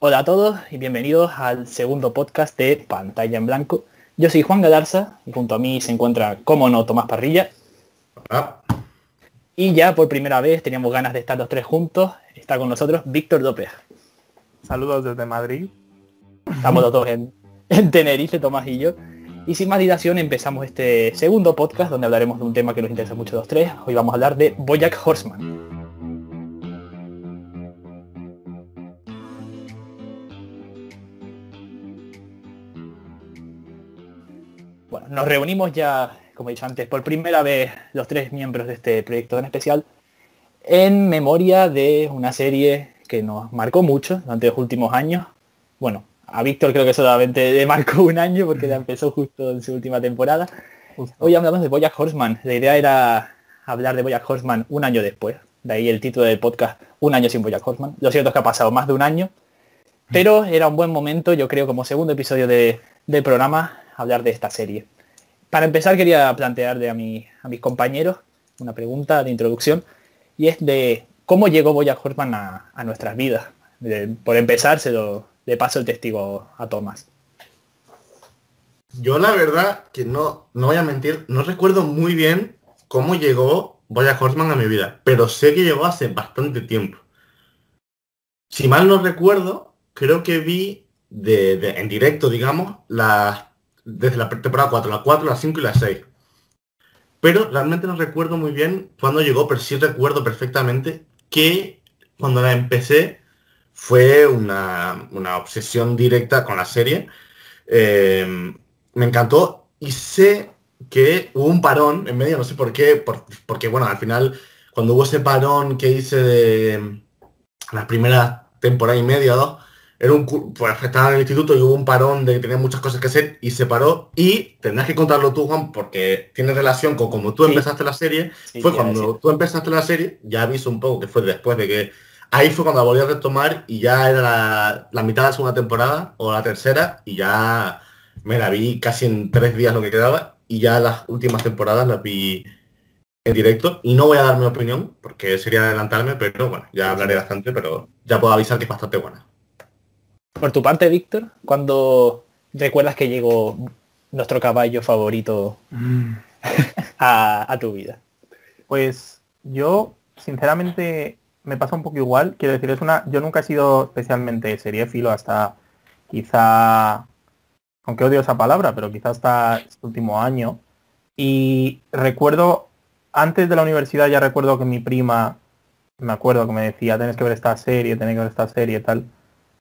Hola a todos y bienvenidos al segundo podcast de Pantalla en Blanco. Yo soy Juan Galarza y junto a mí se encuentra, como no, Tomás Parrilla. Ah, Y ya por primera vez teníamos ganas de estar los tres juntos. Está con nosotros Víctor López. Saludos desde Madrid. Estamos los dos en Tenerife, Tomás y yo. Y sin más dilación empezamos este segundo podcast donde hablaremos de un tema que nos interesa mucho a los tres. Hoy vamos a hablar de BoJack Horseman. Bueno, nos reunimos ya, como he dicho antes, por primera vez los tres miembros de este proyecto tan especial en memoria de una serie que nos marcó mucho durante los últimos años. Bueno, a Víctor creo que solamente le marcó un año porque ya empezó justo en su última temporada. Hoy hablamos de BoJack Horseman. La idea era hablar de BoJack Horseman un año después. De ahí el título del podcast, Un año sin BoJack Horseman. Lo cierto es que ha pasado más de un año, pero era un buen momento, yo creo, como segundo episodio del programa, hablar de esta serie. Para empezar quería plantearle a mis compañeros una pregunta de introducción, y es de cómo llegó BoJack Horseman a nuestras vidas. Por empezar, le paso el testigo a Tomás. yo la verdad que no voy a mentir, no recuerdo muy bien cómo llegó BoJack Horseman a mi vida, pero sé que llegó hace bastante tiempo. Si mal no recuerdo, creo que vi en directo, digamos, desde la temporada 4, la 4, la 5 y la 6. Pero realmente no recuerdo muy bien cuándo llegó, pero sí recuerdo perfectamente que cuando la empecé fue una obsesión directa con la serie. Me encantó y sé que hubo un parón en medio, no sé por qué, porque bueno, al final cuando hubo ese parón que hice de las primeras temporada y media o dos, pues estaba en el instituto y hubo un parón de que tenía muchas cosas que hacer y se paró, y tendrás que contarlo tú, Juan, porque tiene relación con como tú empezaste la serie. Fue cuando tú empezaste la serie, ya aviso un poco que fue después de que ahí fue cuando la volví a retomar y ya era la mitad de la segunda temporada o la tercera y ya me la vi casi en 3 días lo que quedaba, y ya las últimas temporadas las vi en directo y no voy a dar mi opinión porque sería adelantarme, pero bueno, ya hablaré bastante, pero ya puedo avisar que es bastante buena. Por tu parte, Víctor, ¿cuándo recuerdas que llegó nuestro caballo favorito a tu vida? Pues yo, sinceramente, me pasa un poco igual. Quiero decir, yo nunca he sido especialmente seriéfilo hasta quizá, aunque odio esa palabra, pero quizá hasta este último año. Y recuerdo, antes de la universidad ya recuerdo que mi prima, me acuerdo que me decía, tenés que ver esta serie, tenés que ver esta serie y tal.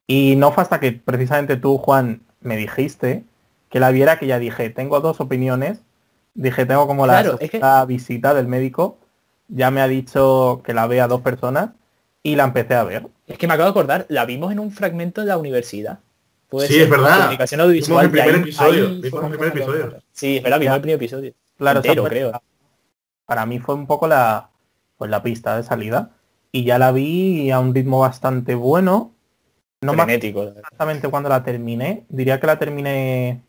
Y no fue hasta que precisamente tú, Juan, me dijiste que la viera que ya dije, tengo dos opiniones. Dije, tengo como Claro, la visita del médico. Ya me ha dicho que la vea dos personas y la empecé a ver. es que me acabo de acordar, la vimos en un fragmento de la universidad. Puede Sí, ser, es verdad. comunicación Vimos audiovisual. el primer episodio. Ahí Vimos fue el primer episodio. Sí, es verdad, vimos el primer episodio. Claro, Entero, creo. para mí fue un poco la pista de salida. Y ya la vi a un ritmo bastante bueno. No me acuerdo Frenético. exactamente cuándo la terminé. Diría que la terminé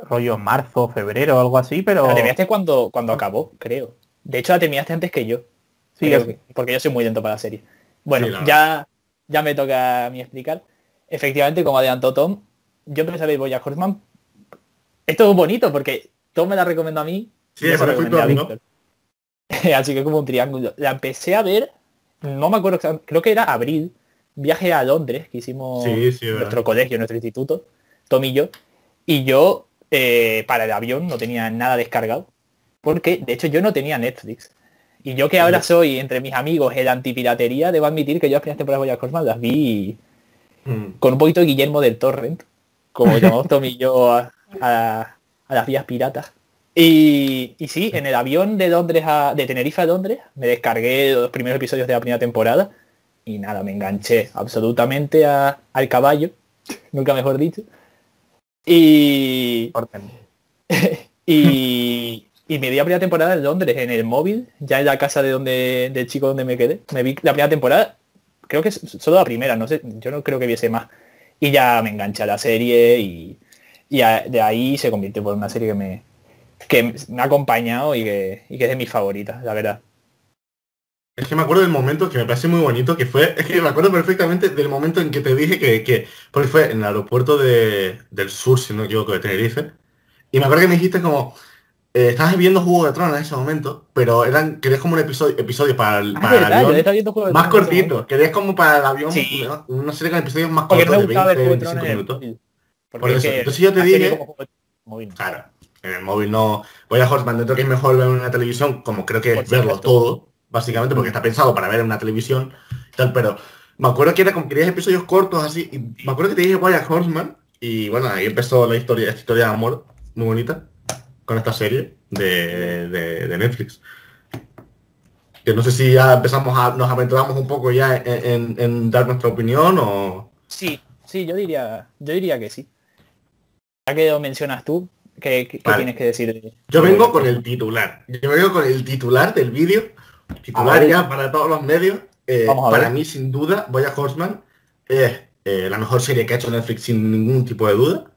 rollo marzo, febrero, algo así, pero... La terminaste cuando acabó, creo. De hecho, la terminaste antes que yo. Sí, Creo que, porque yo soy muy lento para la serie. Bueno, Sí, la ya me toca a mí explicar. Efectivamente, como adelantó Tom, yo empecé a ver BoJack Horseman. Esto es bonito porque Tom me la recomendó a mí Sí, y yo se la por recomendé a ejemplo, ¿no? Víctor. Así que como un triángulo. La empecé a ver, no me acuerdo, creo que era abril, viaje a Londres que hicimos Sí, sí, nuestro verdad. colegio, nuestro instituto, Tom y yo. Y yo, para el avión, no tenía nada descargado. Porque, de hecho, yo no tenía Netflix. Y yo que ahora soy, entre mis amigos, el antipiratería, debo admitir que yo las primeras temporadas de BoJack Horseman las vi Mm. con un poquito de Guillermo del Torrent, como llamamos Tom y yo a las vías piratas. Y sí, en el avión de Londres de Tenerife a Londres me descargué los primeros episodios de la primera temporada y nada, me enganché absolutamente al caballo, nunca mejor dicho. Y, y me vi la primera temporada en Londres, en el móvil, ya en la casa del chico donde me quedé. Me vi la primera temporada, creo que es solo la primera, no sé, yo no creo que viese más. Y ya me enganché a la serie de ahí se convirtió por una serie que me ha acompañado y que es de mis favoritas, la verdad. Es que me acuerdo del momento que me parece muy bonito, que fue, es que me acuerdo perfectamente del momento en que te dije porque fue en el aeropuerto del sur, si no me equivoco, de Tenerife, y me acuerdo que me dijiste como, estabas viendo Juego de Tronos en ese momento, pero querías como un episodio para el verdad, yo avión estaba viendo Juego de más Tronos en ese cortito, momento. querías como para el avión Sí, una serie con episodios más porque no cortos me de gustaba ver 20, Juego de Tronos 25 en el minutos. móvil. Por Porque es eso, que entonces yo te una serie como dije, Juego de Tronos en el móvil, no. claro, en el móvil no. Voy a Horseman, dentro que es mejor ver en una televisión, como creo que Por es verlo supuesto. todo, básicamente, porque está pensado para ver en una televisión y tal, pero me acuerdo que era como querías episodios cortos así, y me acuerdo que te dije Vaya Horseman, y bueno, ahí empezó esta historia de amor muy bonita con esta serie de Netflix. Que no sé si ya nos aventuramos un poco ya en dar nuestra opinión o... Sí, sí, yo diría que sí. Ya que lo mencionas tú, ¿qué Vale. tienes que decir de Yo de vengo BoJack con el Horseman? titular. Yo vengo con el titular del vídeo. Titular Au, ya para todos los medios. vamos a Para ver. mí, sin duda, BoJack Horseman es la mejor serie que ha hecho Netflix sin ningún tipo de duda.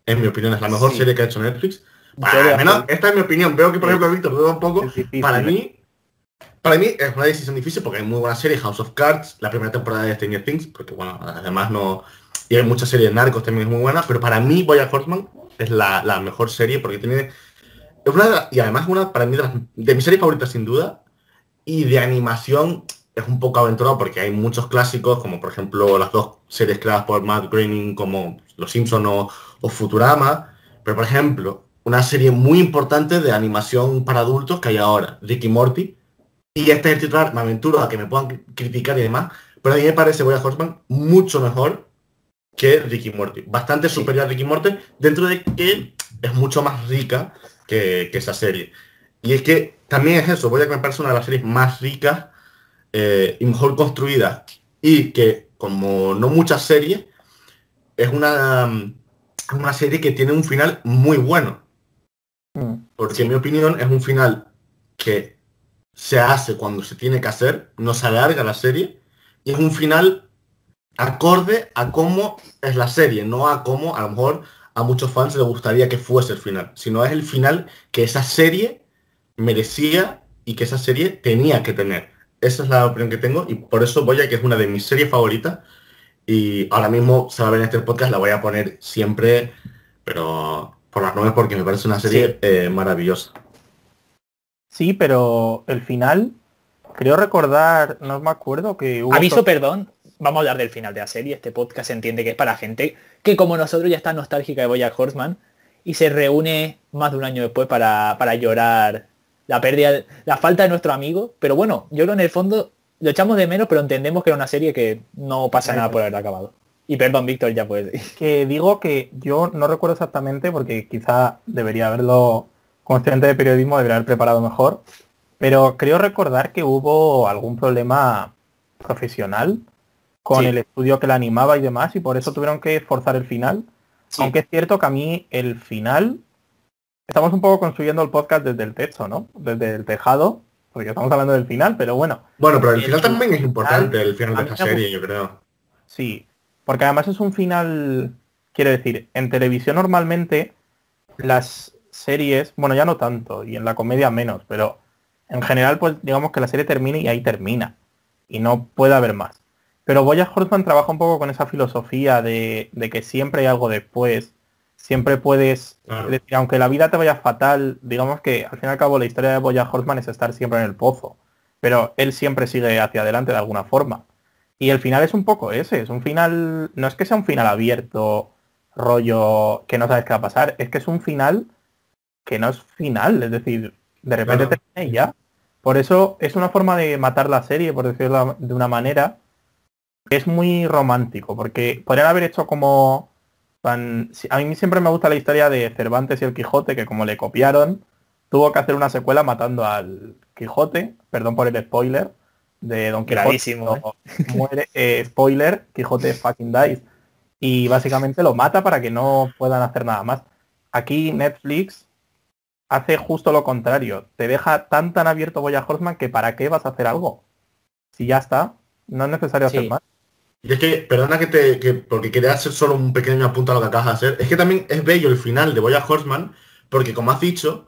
En mi opinión, es la mejor Sí, serie que ha hecho Netflix. yo Al de menos, acuerdo. esta es mi opinión. Veo que, por Sí, ejemplo, Víctor duda un poco. es difícil, Para ¿eh? mí, para mí es una decisión difícil porque hay muy buena serie. House of Cards, la primera temporada de Stranger Things, porque, bueno, además no... Y hay muchas series de narcos también es muy buena. Pero para mí, BoJack Horseman es la mejor serie porque tiene... y además una para mí de mis series favoritas sin duda. Y de animación es un poco aventurado porque hay muchos clásicos, como por ejemplo las dos series creadas por Matt Groening como Los Simpson o Futurama. Pero por ejemplo, una serie muy importante de animación para adultos que hay ahora, Rick y Morty. Y este es el titular, me aventuro a que me puedan criticar y demás. Pero a mí me parece BoJack Horseman mucho mejor que Rick y Morty. Bastante Sí, superior a Rick y Morty, dentro de que es mucho más rica que esa serie. Y es que también es eso, voy a que me parece una de las series más ricas y mejor construidas. Y que, como no muchas series, es una serie que tiene un final muy bueno. Porque en sí, mi opinión es un final que se hace cuando se tiene que hacer, no se alarga la serie, y es un final acorde a cómo es la serie, no a cómo a lo mejor a muchos fans les gustaría que fuese el final, sino es el final que esa serie merecía y que esa serie tenía que tener. Esa es la opinión que tengo y por eso Boya, que es una de mis series favoritas, y ahora mismo se va a ver en este podcast, la voy a poner siempre, pero por las nubes porque me parece una sí. serie maravillosa. Sí, pero el final, creo recordar, no me acuerdo que hubo... Aviso, perdón, vamos a hablar del final de la serie. Este podcast se entiende que es para gente que como nosotros ya está nostálgica de BoJack Horseman y se reúne más de un año después para llorar la pérdida, la falta de nuestro amigo. Pero bueno, yo creo en el fondo lo echamos de menos, pero entendemos que era una serie que no pasa nada por haber acabado. Y perdón, Víctor, ya puedes. Que digo que yo no recuerdo exactamente porque quizá debería haberlo, como estudiante de periodismo, debería haber preparado mejor, pero creo recordar que hubo algún problema profesional con el Sí, estudio que la animaba y demás, y por eso tuvieron que forzar el final. sí, Aunque es cierto que a mí el final, estamos un poco construyendo el podcast desde el techo, ¿no? Desde el tejado, porque estamos hablando del final, pero bueno, Bueno, pero el el final también es final, importante, el final a de mí esta me serie, yo creo. sí, porque además es un final, quiero decir, en televisión normalmente las series, bueno, ya no tanto, y en la comedia menos, pero en general, pues digamos que la serie termina y ahí termina, y no puede haber más. Pero BoJack Horseman trabaja un poco con esa filosofía de que siempre hay algo después, siempre puedes, es Claro. decir, aunque la vida te vaya fatal, digamos que al fin y al cabo la historia de BoJack Horseman es estar siempre en el pozo, pero él siempre sigue hacia adelante de alguna forma. Y el final es un poco ese, es un final, no es que sea un final abierto, rollo que no sabes qué va a pasar, es que es un final que no es final, es decir, de repente Claro. termina y ya. Por eso es una forma de matar la serie, por decirlo de una manera, que es muy romántico, porque podrían haber hecho como... A mí siempre me gusta la historia de Cervantes y el Quijote, que como le copiaron, tuvo que hacer una secuela matando al Quijote, perdón por el spoiler, de Don Quijote. gravísimo, ¿eh? Muere, spoiler, Quijote fucking dies. Y básicamente lo mata para que no puedan hacer nada más. Aquí Netflix hace justo lo contrario. Te deja tan abierto BoJack Horseman que para qué vas a hacer algo. Si ya está, no es necesario hacer Sí, más. Y es que, perdona porque quería hacer solo un pequeño apunte a lo que acabas de hacer, es que también es bello el final de BoJack Horseman, porque como has dicho,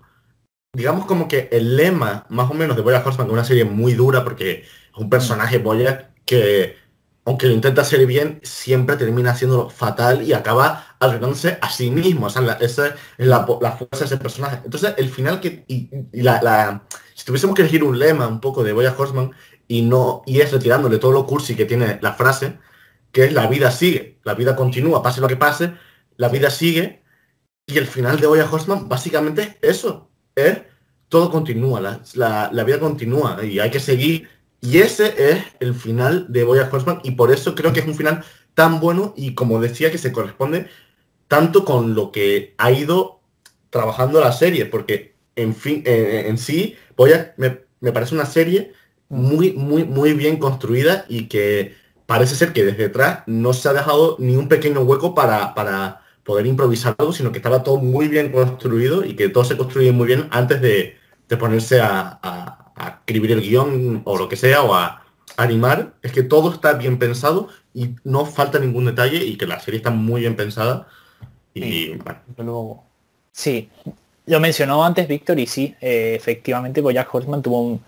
digamos como que el lema más o menos de BoJack Horseman, que es una serie muy dura, porque Es un personaje Bojack que, aunque lo intenta hacer bien, siempre termina haciéndolo fatal y acaba arruinándose a sí mismo. O sea, esa es la fuerza de ese personaje. Entonces, el final que... si tuviésemos que elegir un lema un poco de Bojack Horseman y es retirándole todo lo cursi que tiene la frase, que es la vida sigue, la vida continúa, pase lo que pase, la vida sigue, y el final de Bojack Horseman básicamente es eso, es todo continúa, la vida continúa y hay que seguir, y ese es el final de Bojack Horseman, y por eso creo que es un final tan bueno y, como decía, que se corresponde tanto con lo que ha ido trabajando la serie, porque en fin, en sí, Bojack me parece una serie muy bien construida y que parece ser que desde atrás no se ha dejado ni un pequeño hueco para poder improvisar algo, sino que estaba todo muy bien construido y que todo se construye muy bien antes de ponerse a escribir el guión o lo que sea, o a animar. Es que todo está bien pensado y no falta ningún detalle, y que la serie está muy bien pensada. Y bueno. Luego. Sí, lo mencionó antes Víctor y sí, efectivamente Bojack Horseman tuvo un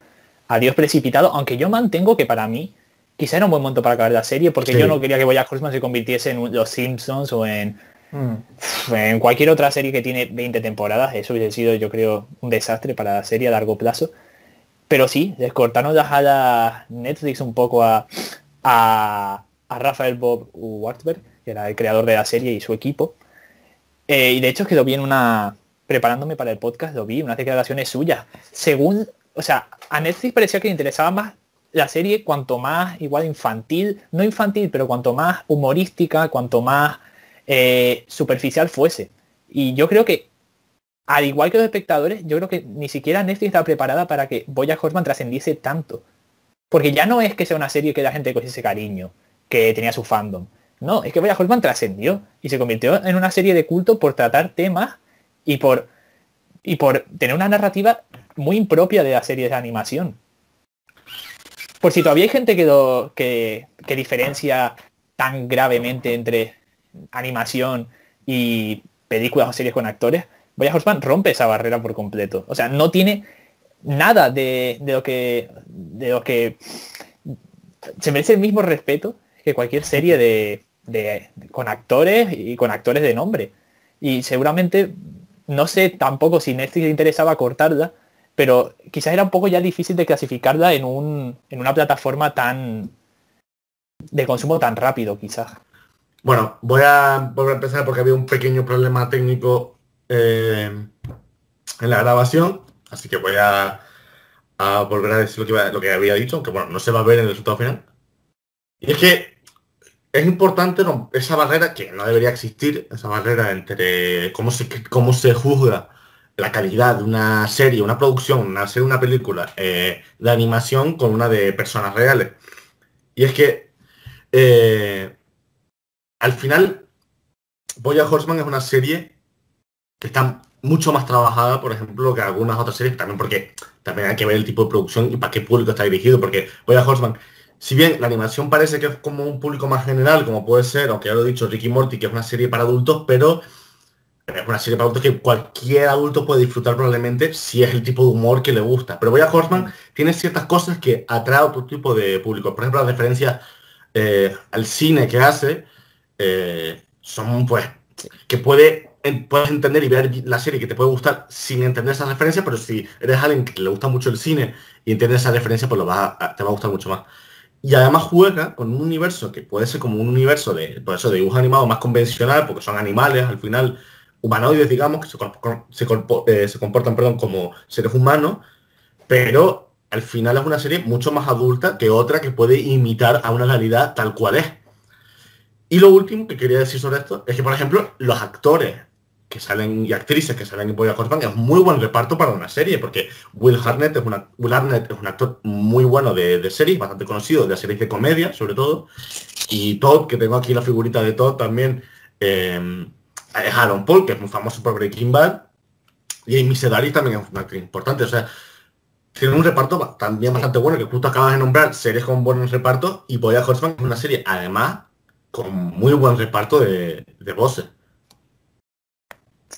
adiós precipitado, aunque yo mantengo que para mí quizá era un buen momento para acabar la serie, porque yo no quería que Bojack Horseman se convirtiese en Los Simpsons o en cualquier otra serie que tiene 20 temporadas. Eso hubiese sido, yo creo, un desastre para la serie a largo plazo. Pero sí, les cortaron las alas Netflix un poco a Rafael Bob Wartberg, que era el creador de la serie, y su equipo. Y de hecho es que lo vi preparándome para el podcast, lo vi, unas declaraciones suyas. Según, o sea, a Netflix parecía que le interesaba más la serie cuanto más igual infantil, no infantil, pero cuanto más humorística, cuanto más superficial fuese. Y yo creo que, al igual que los espectadores, yo creo que ni siquiera Netflix estaba preparada para que Bojack Horseman trascendiese tanto. Porque ya no es que sea una serie que la gente cogiese cariño, que tenía su fandom. No, es que Bojack Horseman trascendió y se convirtió en una serie de culto por tratar temas y por tener una narrativa muy impropia de las series de animación. Por si todavía hay gente que diferencia tan gravemente entre animación y películas o series con actores, Bojack Horseman rompe esa barrera por completo. O sea, no tiene nada de lo que se merece el mismo respeto que cualquier serie con actores y con actores de nombre. Y seguramente, no sé tampoco si Netflix le interesaba cortarla, pero quizás era un poco ya difícil de clasificarla en una plataforma de consumo tan rápido, quizás. Bueno, voy a volver a empezar porque había un pequeño problema técnico en la grabación, así que voy a volver a decir lo que había dicho, aunque bueno, no se va a ver en el resultado final. Y es que es importante esa barrera que no debería existir, esa barrera entre cómo se juzga la calidad de una serie, una producción, una película de animación con una de personas reales. Y es que al final Bojack Horseman es una serie que está mucho más trabajada, por ejemplo, que algunas otras series, también porque también hay que ver el tipo de producción y para qué público está dirigido, porque Bojack Horseman, si bien la animación parece que es como un público más general, como puede ser, aunque ya lo he dicho, Rick y Morty, que es una serie para adultos, pero es una serie para adultos que cualquier adulto puede disfrutar probablemente si es el tipo de humor que le gusta. Pero Bojack Horseman tiene ciertas cosas que atrae a otro tipo de público. Por ejemplo, las referencias al cine que hace son, pues, que puedes entender y ver la serie que te puede gustar sin entender esa referencia, pero si eres alguien que le gusta mucho el cine y entiendes esa referencia, pues te va a gustar mucho más. Y además juega con un universo que puede ser como un universo por eso, de dibujo animado más convencional, porque son animales, al final, humanoides, digamos, que se comportan, perdón, como seres humanos, pero al final es una serie mucho más adulta que otra que puede imitar a una realidad tal cual es. Y lo último que quería decir sobre esto es que, por ejemplo, los actores que salen y actrices que salen en Bojack Horseman es muy buen reparto para una serie, porque Will Arnett es un actor muy bueno de series, bastante conocido, de series de comedia, sobre todo. Y Todd, que tengo aquí la figurita de Todd también, es Aaron Paul, que es muy famoso por Breaking Bad. Y Amy Sedaris también es una actriz importante. O sea, tiene un reparto también bastante bueno, que justo acabas de nombrar series con buenos repartos, y Bojack Horseman es una serie, además, con muy buen reparto de voces.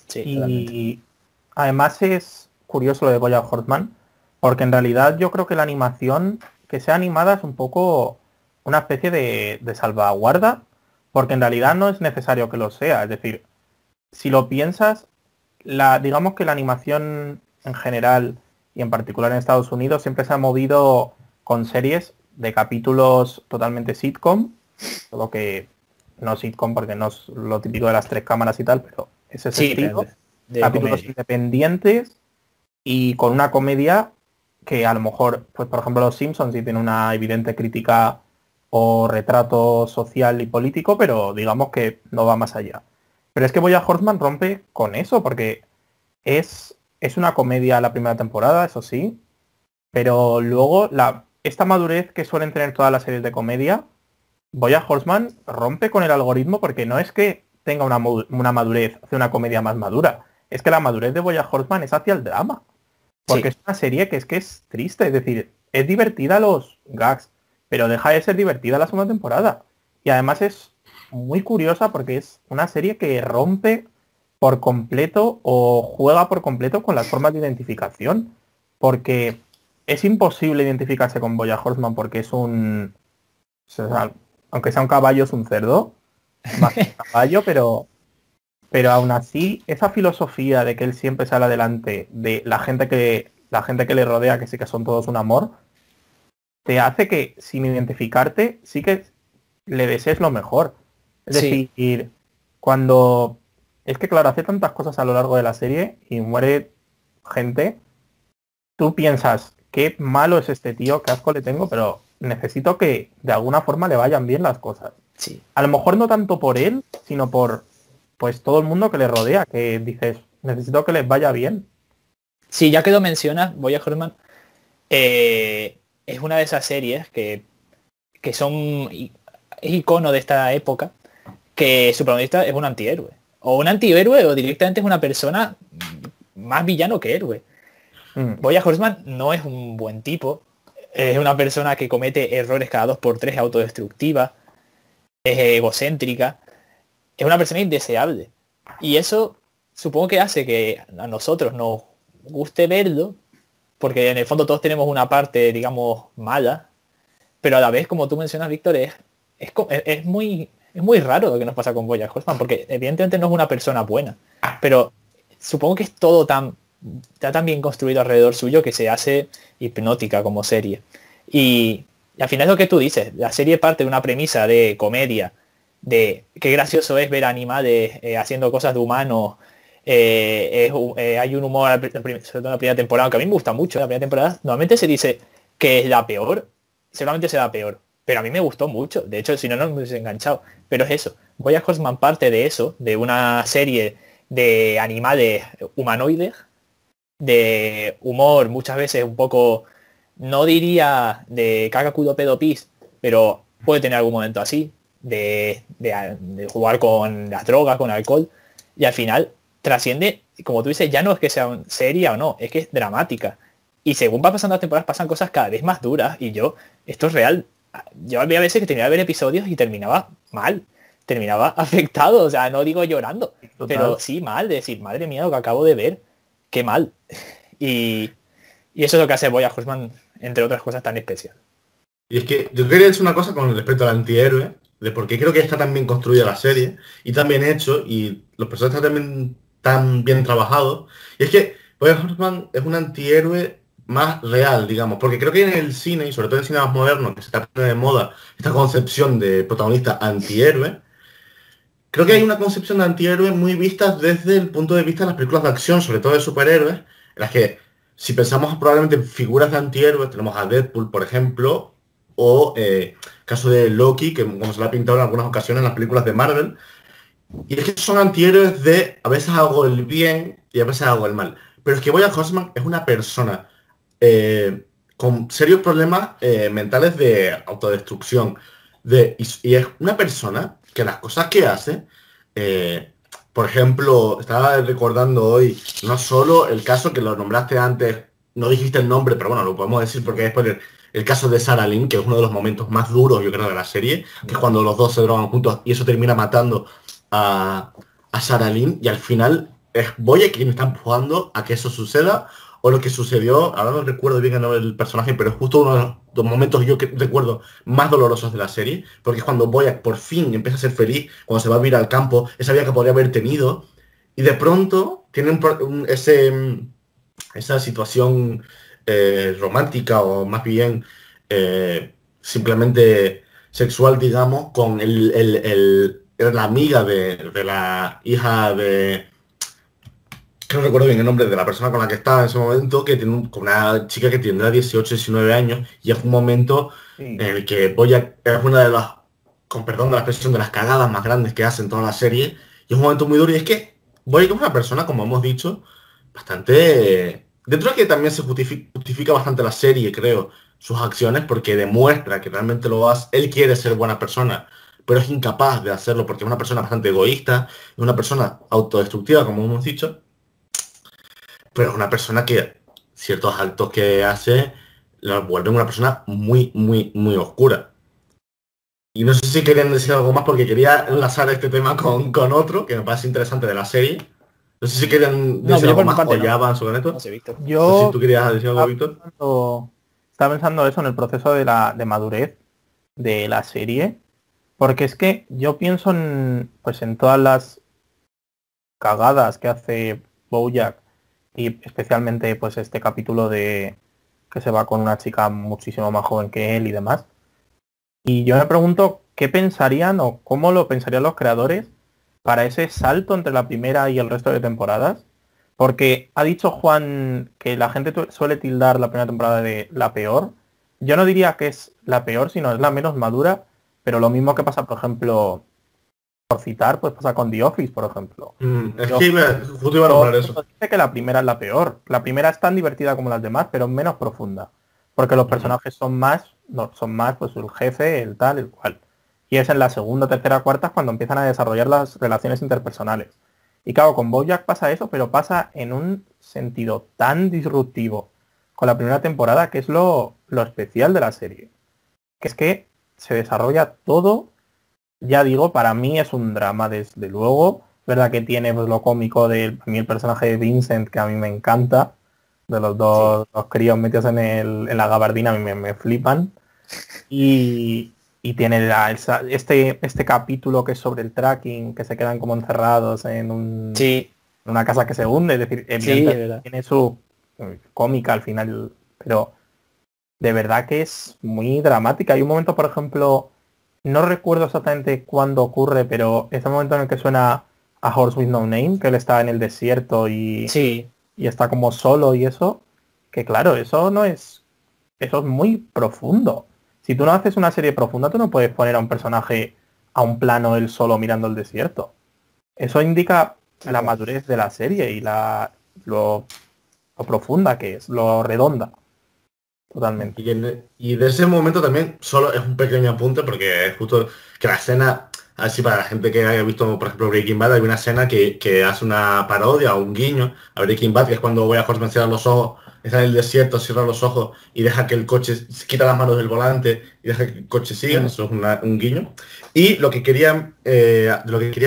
Sí, y totalmente. además es curioso lo de Bojack Horseman, porque en realidad yo creo que la animación que sea animada es un poco una especie de salvaguarda, porque en realidad no es necesario que lo sea. Es decir, si lo piensas, digamos que la animación en general y en particular en Estados Unidos siempre se ha movido con series de capítulos totalmente sitcom, todo que no sitcom porque no es lo típico de las 3 cámaras y tal, pero es ese estilo, de capítulos comedia. independientes y con una comedia que a lo mejor, pues por ejemplo Los Simpsons sí tiene una evidente crítica o retrato social y político, pero digamos que no va más allá. Pero es que BoJack Horseman rompe con eso, porque es una comedia la primera temporada, eso sí, pero luego esta madurez que suelen tener todas las series de comedia, BoJack Horseman rompe con el algoritmo porque no es que tenga una madurez hacia una comedia más madura, es que la madurez de BoJack Horseman es hacia el drama. Porque es una serie que es triste, es decir, es divertida los gags, pero deja de ser divertida la segunda temporada. Y además es muy curiosa porque es una serie que rompe por completo o juega por completo con las formas de identificación. Porque es imposible identificarse con BoJack Horseman porque es o sea, aunque sea un caballo, es un cerdo. Más que un caballo, pero aún así, esa filosofía de que él siempre sale adelante, de la gente que le rodea, que sí que son todos un amor, te hace que sin identificarte sí que le desees lo mejor. Es Sí. decir, cuando es que claro, hace tantas cosas a lo largo de la serie y muere gente, tú piensas, qué malo es este tío, qué asco le tengo, pero necesito que de alguna forma le vayan bien las cosas. Sí. A lo mejor no tanto por él, sino por pues todo el mundo que le rodea, que dices, necesito que les vaya bien. Sí, ya que lo mencionas, BoJack Horseman es una de esas series que son es icono de esta época, que su protagonista es un antihéroe. O un antihéroe o directamente es una persona más villano que héroe. BoJack Horseman no es un buen tipo. Es una persona que comete errores cada 2 por 3, es autodestructiva, es egocéntrica. Es una persona indeseable. Y eso supongo que hace que a nosotros nos guste verlo, porque en el fondo todos tenemos una parte, digamos, mala, pero a la vez, como tú mencionas, Víctor, es muy raro lo que nos pasa con BoJack Horseman, porque evidentemente no es una persona buena, pero supongo que es todo está tan bien construido alrededor suyo que se hace hipnótica como serie. Y al final es lo que tú dices, la serie parte de una premisa de comedia, de qué gracioso es ver a animales haciendo cosas de humanos. Hay un humor, sobre todo en la primera temporada, que a mí me gusta mucho. La primera temporada normalmente se dice que es la peor, seguramente será peor, pero a mí me gustó mucho. De hecho, si no, no me hubiese enganchado. Pero es eso, BoJack Horseman parte de eso, de una serie de animales humanoides, de humor muchas veces un poco, no diría de caca, culo, pedo, pis, pero puede tener algún momento así, de jugar con las drogas, con alcohol, y al final trasciende, como tú dices, ya no es que sea seria o no, es que es dramática. Y según va pasando las temporadas pasan cosas cada vez más duras y esto es real. Yo había veces que tenía que ver episodios y terminaba mal, terminaba afectado, o sea, no digo llorando, Total. pero sí mal, de decir, madre mía, lo que acabo de ver, qué mal. Y eso es lo que hace BoJack Horseman, entre otras cosas, tan especial. Y es que yo quería decir una cosa con respecto al antihéroe, de por qué creo que está tan bien construida la serie, y tan bien hecho, y los personajes están también tan bien trabajados. Y es que BoJack Horseman es un antihéroe más real, digamos, porque creo que en el cine, y sobre todo en el cine más moderno, que se está poniendo de moda esta concepción de protagonista antihéroe, creo que hay una concepción de antihéroe muy vista desde el punto de vista de las películas de acción, sobre todo de superhéroes, en las que si pensamos probablemente en figuras de antihéroes, tenemos a Deadpool, por ejemplo, o caso de Loki, que como se lo ha pintado en algunas ocasiones en las películas de Marvel. Y es que son antihéroes de a veces hago el bien y a veces hago el mal. Pero es que BoJack Horseman es una persona con serios problemas mentales de autodestrucción. Y es una persona que las cosas que hace, por ejemplo, estaba recordando hoy, no solo el caso que lo nombraste antes, no dijiste el nombre, pero bueno, lo podemos decir porque después el caso de Sarah Lynn, que es uno de los momentos más duros, yo creo, de la serie, que es cuando los dos se drogan juntos y eso termina matando a Sarah Lynn, y al final es Boya quien está empujando a que eso suceda, o lo que sucedió, ahora no recuerdo bien el nombre del personaje, pero es justo uno de los momentos yo que recuerdo más dolorosos de la serie, porque es cuando Bojack por fin empieza a ser feliz, cuando se va a vivir al campo, esa vida que podría haber tenido, y de pronto tiene esa situación romántica, o más bien simplemente sexual, digamos, con la amiga de la hija de... que no recuerdo bien el nombre de la persona con la que estaba en ese momento, que tiene con una chica que tendrá 18, 19 años, y es un momento en el que Bojack es una de las, con perdón de la expresión, de las cagadas más grandes que hace en toda la serie, y es un momento muy duro, y es que Bojack es una persona, como hemos dicho, bastante... dentro de que también se justifica bastante la serie, creo, sus acciones, porque demuestra que realmente lo hace, él quiere ser buena persona, pero es incapaz de hacerlo, porque es una persona bastante egoísta, es una persona autodestructiva, como hemos dicho, pero es una persona que ciertos actos que hace la vuelven una persona muy, muy, muy oscura. Y no sé si querían decir algo más, porque quería enlazar este tema con otro, que me parece interesante de la serie. No sé si querían No, decir yo algo por mi más parte o ya no. avanzo con esto. No sé, Víctor. No sé si Yo tú querías decir algo, Víctor. estaba pensando eso en el proceso de madurez de la serie, porque es que yo pienso pues en todas las cagadas que hace Bojack, y especialmente pues este capítulo de que se va con una chica muchísimo más joven que él y demás. Y yo me pregunto qué pensarían o cómo lo pensarían los creadores para ese salto entre la primera y el resto de temporadas. Porque ha dicho Juan que la gente suele tildar la primera temporada de la peor. Yo no diría que es la peor, sino es la menos madura. Pero lo mismo que pasa, por ejemplo, por citar, pues pasa con The Office, por ejemplo. Es que justo iba a nombrar eso. Dice que la primera es la peor. La primera es tan divertida como las demás, pero menos profunda. Porque los personajes son más, pues el jefe, el tal, el cual. Y es en la segunda, tercera, cuarta cuando empiezan a desarrollar las relaciones interpersonales. Y claro, con BoJack pasa eso, pero pasa en un sentido tan disruptivo con la primera temporada, que es lo especial de la serie. Que es que se desarrolla todo, ya digo, para mí es un drama, desde luego. Verdad que tiene pues, lo cómico de mí el personaje de Vincent, que a mí me encanta. De los dos los críos metidos en la gabardina, a mí me flipan. Y tiene este capítulo que es sobre el tracking, que se quedan como encerrados en una casa que se hunde. Es decir, evidentemente tiene su cómica al final, pero de verdad que es muy dramática. Hay un momento, por ejemplo, no recuerdo exactamente cuándo ocurre, pero es el momento en el que suena A Horse with No Name, que él está en el desierto y está como solo y eso, que claro, eso es muy profundo. Si tú no haces una serie profunda, tú no puedes poner a un personaje a un plano él solo mirando el desierto. Eso indica la madurez de la serie y lo profunda que es, lo redonda. Totalmente. Y de ese momento también, solo es un pequeño apunte, porque es justo que la escena, así para la gente que haya visto, por ejemplo, Breaking Bad, hay una escena que hace una parodia o un guiño a Breaking Bad, que es cuando Bojack Horseman cierra los ojos, está en el desierto, cierra los ojos y deja que el coche, se quita las manos del volante y deja que el coche siga, eso es un guiño. Y lo que quería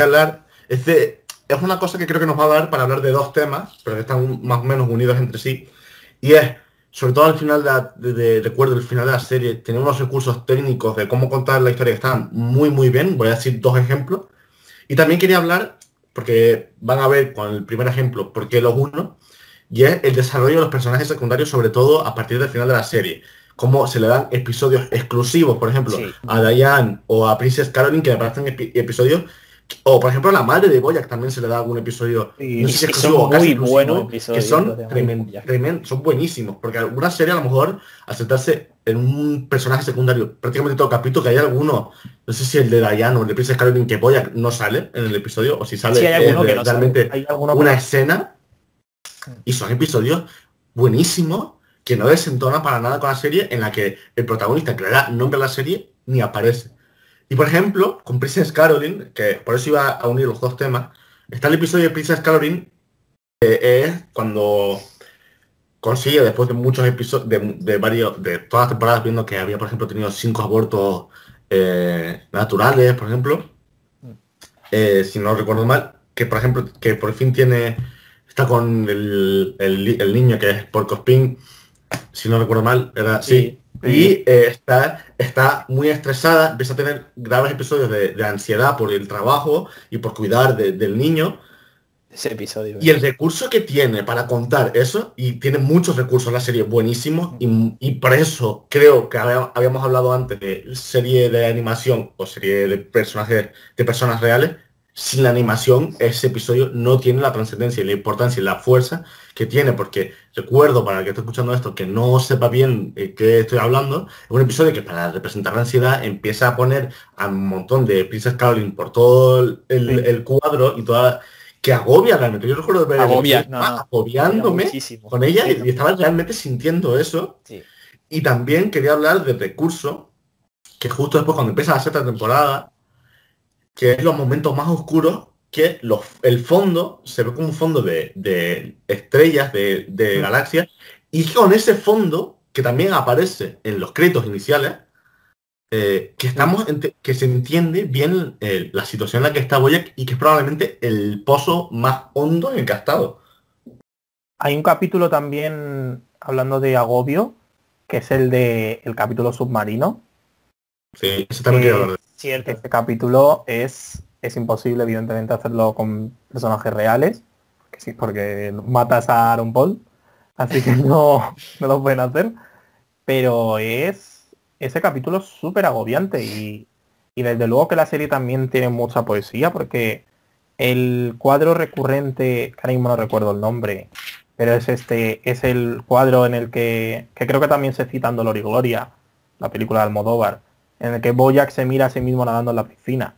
hablar es una cosa que creo que nos va a dar para hablar de dos temas, pero que están más o menos unidos entre sí, y es, sobre todo al final recuerdo el final de la serie, tiene unos recursos técnicos de cómo contar la historia que están muy muy bien. Voy a decir dos ejemplos. Y también quería hablar, porque van a ver con el primer ejemplo por qué los uno, y es el desarrollo de los personajes secundarios, sobre todo a partir del final de la serie. Cómo se le dan episodios exclusivos, por ejemplo, a Diane o a Princess Caroline, que me parecen episodios. O por ejemplo a la madre de Bojack también se le da algún episodio, no sé si exclusivo o casi exclusivo, que son tremendos, son buenísimos, porque alguna serie a lo mejor al sentarse en un personaje secundario prácticamente todo capítulo, que hay alguno, no sé si el de Diane o el de Princess Caroline, que Bojack no sale en el episodio, o si sale realmente una escena, y son episodios buenísimos que no desentonan para nada con la serie, en la que el protagonista que le da nombre a la serie ni aparece. Y por ejemplo, con Princess Caroline, que por eso iba a unir los dos temas, está el episodio de Princess Caroline, que es cuando consigue, después de muchos episodios, de todas las temporadas, viendo que había, por ejemplo, tenido 5 abortos naturales, por ejemplo, si no recuerdo mal, que por ejemplo, que por fin tiene está con el niño que es Porcospin, si no recuerdo mal, era Sí. sí. Y está muy estresada, empieza a tener graves episodios de ansiedad por el trabajo y por cuidar del niño. Ese episodio. Y el recurso que tiene para contar eso, y tiene muchos recursos la serie buenísimos, y por eso creo que habíamos hablado antes de serie de animación o serie de personajes, de personas reales. Sin la animación, ese episodio no tiene la trascendencia y la importancia y la fuerza que tiene, porque recuerdo, para el que esté escuchando esto, que no sepa bien qué estoy hablando, es un episodio que para representar la ansiedad empieza a poner a un montón de Princess Caroline por todo el cuadro y toda, que agobia realmente. Yo recuerdo ver Agobia, estaba agobia agobiándome muchísimo. con ella y estaba realmente sintiendo eso. Sí. Y también quería hablar del recurso, que justo después cuando empieza la sexta temporada, que es los momentos más oscuros, que el fondo se ve como un fondo de estrellas, de galaxias, y con ese fondo, que también aparece en los créditos iniciales, que se entiende bien la situación en la que está Boyack y que es probablemente el pozo más hondo en el que ha estado. Hay un capítulo también, hablando de agobio, que es el capítulo submarino. Sí, eso también quiero hablar de. Cierto. Este capítulo es imposible, evidentemente, hacerlo con personajes reales, porque sí, porque matas a Aaron Paul, así que no lo pueden hacer. Pero ese capítulo es súper agobiante y desde luego que la serie también tiene mucha poesía, porque el cuadro recurrente, que ahora mismo no recuerdo el nombre, pero es el cuadro en el que creo que también se cita en Dolor y Gloria, la película de Almodóvar, en el que Bojack se mira a sí mismo nadando en la piscina.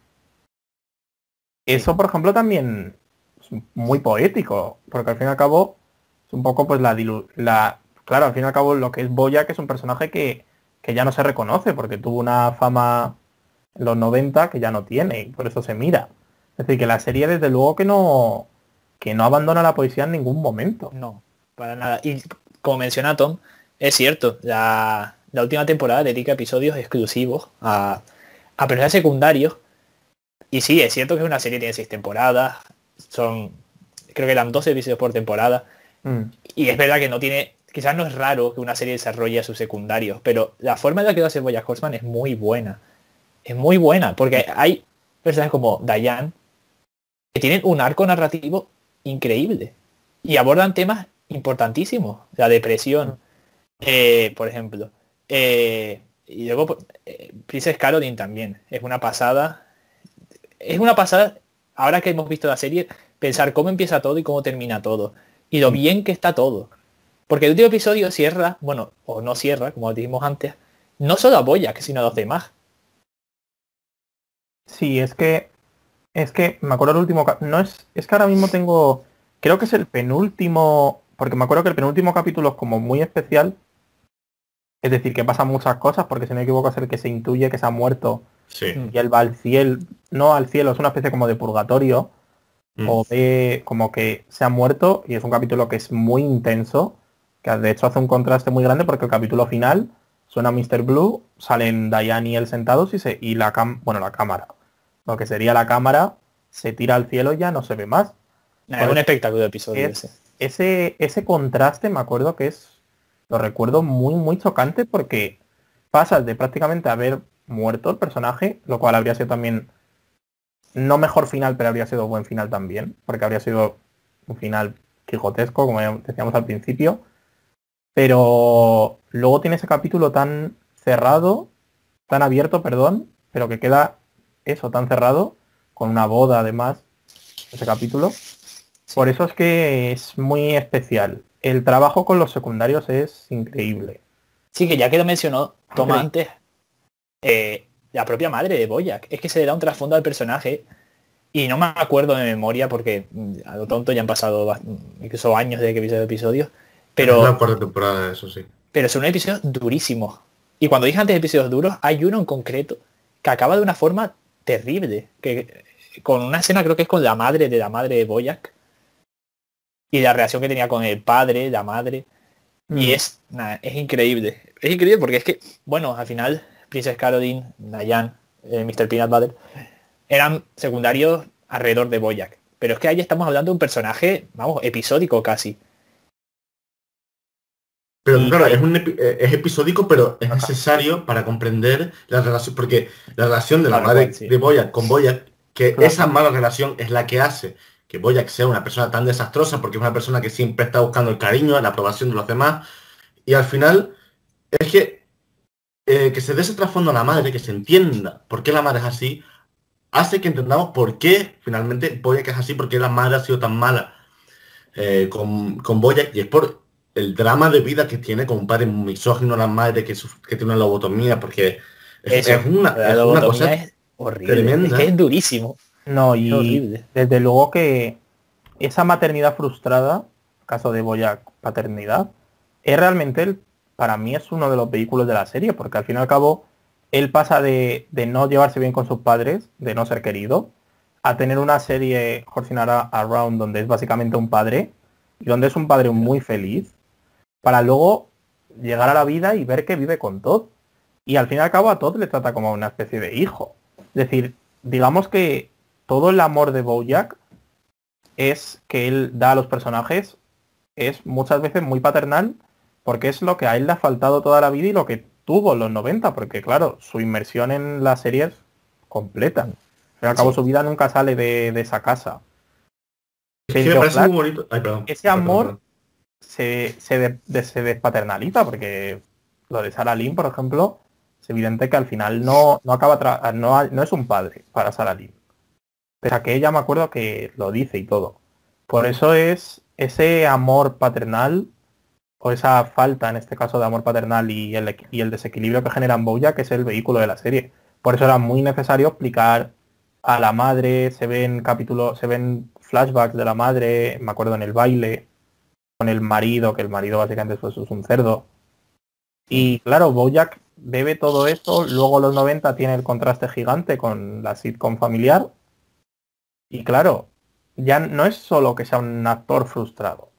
Eso, por ejemplo, también es muy poético, porque al fin y al cabo es un poco pues claro, al fin y al cabo lo que es Bojack es un personaje que ya no se reconoce, porque tuvo una fama en los 90 que ya no tiene, y por eso se mira. Es decir, que la serie desde luego que no abandona la poesía en ningún momento. No, para nada. Y como menciona Tom, es cierto, la última temporada dedica episodios exclusivos a personajes secundarios. Y sí, es cierto que es una serie que tiene 6 temporadas. Creo que eran 12 episodios por temporada. Y es verdad que no tiene, quizás no es raro que una serie desarrolle a sus secundarios, pero la forma en la que lo hace BoJack Horseman es muy buena. Es muy buena, porque hay personajes como Diane que tienen un arco narrativo increíble y abordan temas importantísimos. La depresión, por ejemplo. Y luego Princess Caroline también. Es una pasada. Es una pasada, ahora que hemos visto la serie, pensar cómo empieza todo y cómo termina todo. Y lo bien que está todo. Porque el último episodio cierra, bueno, o no cierra, como dijimos antes, no solo a Bojack, sino a los demás. Sí, es que me acuerdo el último es que ahora mismo creo que es el penúltimo, porque me acuerdo que el penúltimo capítulo es como muy especial, es decir, que pasan muchas cosas, porque si no me equivoco es el que se intuye que se ha muerto. Sí. Y él va al cielo, no al cielo, es una especie como de purgatorio, o ve como que se ha muerto, y es un capítulo que es muy intenso, que de hecho hace un contraste muy grande, porque el capítulo final suena Mr. Blue, salen Diane y él sentados y la cámara, lo que sería la cámara, se tira al cielo y ya no se ve más. Es un espectáculo de episodio ese contraste me acuerdo que lo recuerdo muy muy chocante, porque pasas de prácticamente haber muerto el personaje, lo cual habría sido también no mejor final, pero habría sido buen final también, porque habría sido un final quijotesco, como decíamos al principio, pero luego tiene ese capítulo tan cerrado, tan abierto, perdón, pero que queda eso tan cerrado, con una boda además, ese capítulo. Por eso es que es muy especial. El trabajo con los secundarios es increíble. Sí, que ya que lo mencionó Tom antes, la propia madre de Bojack, es que se le da un trasfondo al personaje y no me acuerdo de memoria porque a lo tonto ya han pasado incluso años desde que vi ese episodio, pero es la cuarta temporada, eso sí. Pero son episodios durísimos. Y cuando dije antes episodios duros, hay uno en concreto que acaba de una forma terrible, que con una escena creo que es con la madre de Bojack y la relación que tenía con el padre, la madre. Y es increíble. Es increíble porque es que, bueno, al final Princess Caroline, Diane, Mr. Peanut Butter eran secundarios alrededor de Bojack. Pero es que ahí estamos hablando de un personaje, vamos, episódico casi. Pero Y claro, ahí- es episódico, pero es Ajá. necesario para comprender la relación, porque la relación de la Tal madre cual, sí. de Bojack con Bojack, que Claro. esa mala relación es la que hace que Bojack sea una persona tan desastrosa, porque es una persona que siempre está buscando el cariño, la aprobación de los demás, y al final es que se dé ese trasfondo a la madre, que se entienda por qué la madre es así, hace que entendamos por qué finalmente Bojack es así, por qué la madre ha sido tan mala con Bojack, y es por el drama de vida que tiene con un padre misógino, la madre que tiene una lobotomía, porque Eso, es la una lobotomía cosa es horrible. tremenda. Es que es durísimo. No, Es y horrible. desde luego que esa maternidad frustrada, caso de Bojack paternidad, es realmente, para mí es uno de los vehículos de la serie, porque al fin y al cabo él pasa de no llevarse bien con sus padres, de no ser querido, a tener una serie Horsing Around donde es básicamente un padre, y donde es un padre muy feliz, para luego llegar a la vida y ver que vive con Todd. Y al fin y al cabo a Todd le trata como una especie de hijo. Es decir, digamos que todo el amor de Bojack es que él da a los personajes es muchas veces muy paternal, porque es lo que a él le ha faltado toda la vida y lo que tuvo en los 90, porque claro, su inmersión en las series completa. Al fin y al cabo Sí. su vida nunca sale de esa casa. Es que me Pero parece claro, muy bonito. Ay, perdón. ese Perdón, amor perdón. se despaternaliza, porque lo de Sarah Lynn, por ejemplo, es evidente que al final no acaba no es un padre para Sarah Lynn. Pese a que ella me acuerdo que lo dice y todo. Por eso es ese amor paternal, o esa falta en este caso de amor paternal y el desequilibrio que genera en Bojack, que es el vehículo de la serie. Por eso era muy necesario explicar a la madre, se ven flashbacks de la madre, me acuerdo en el baile, con el marido, que el marido básicamente pues, es un cerdo. Y claro, Bojack bebe todo eso, luego los 90 tiene el contraste gigante con la sitcom familiar. Y claro, ya no es solo que sea un actor frustrado.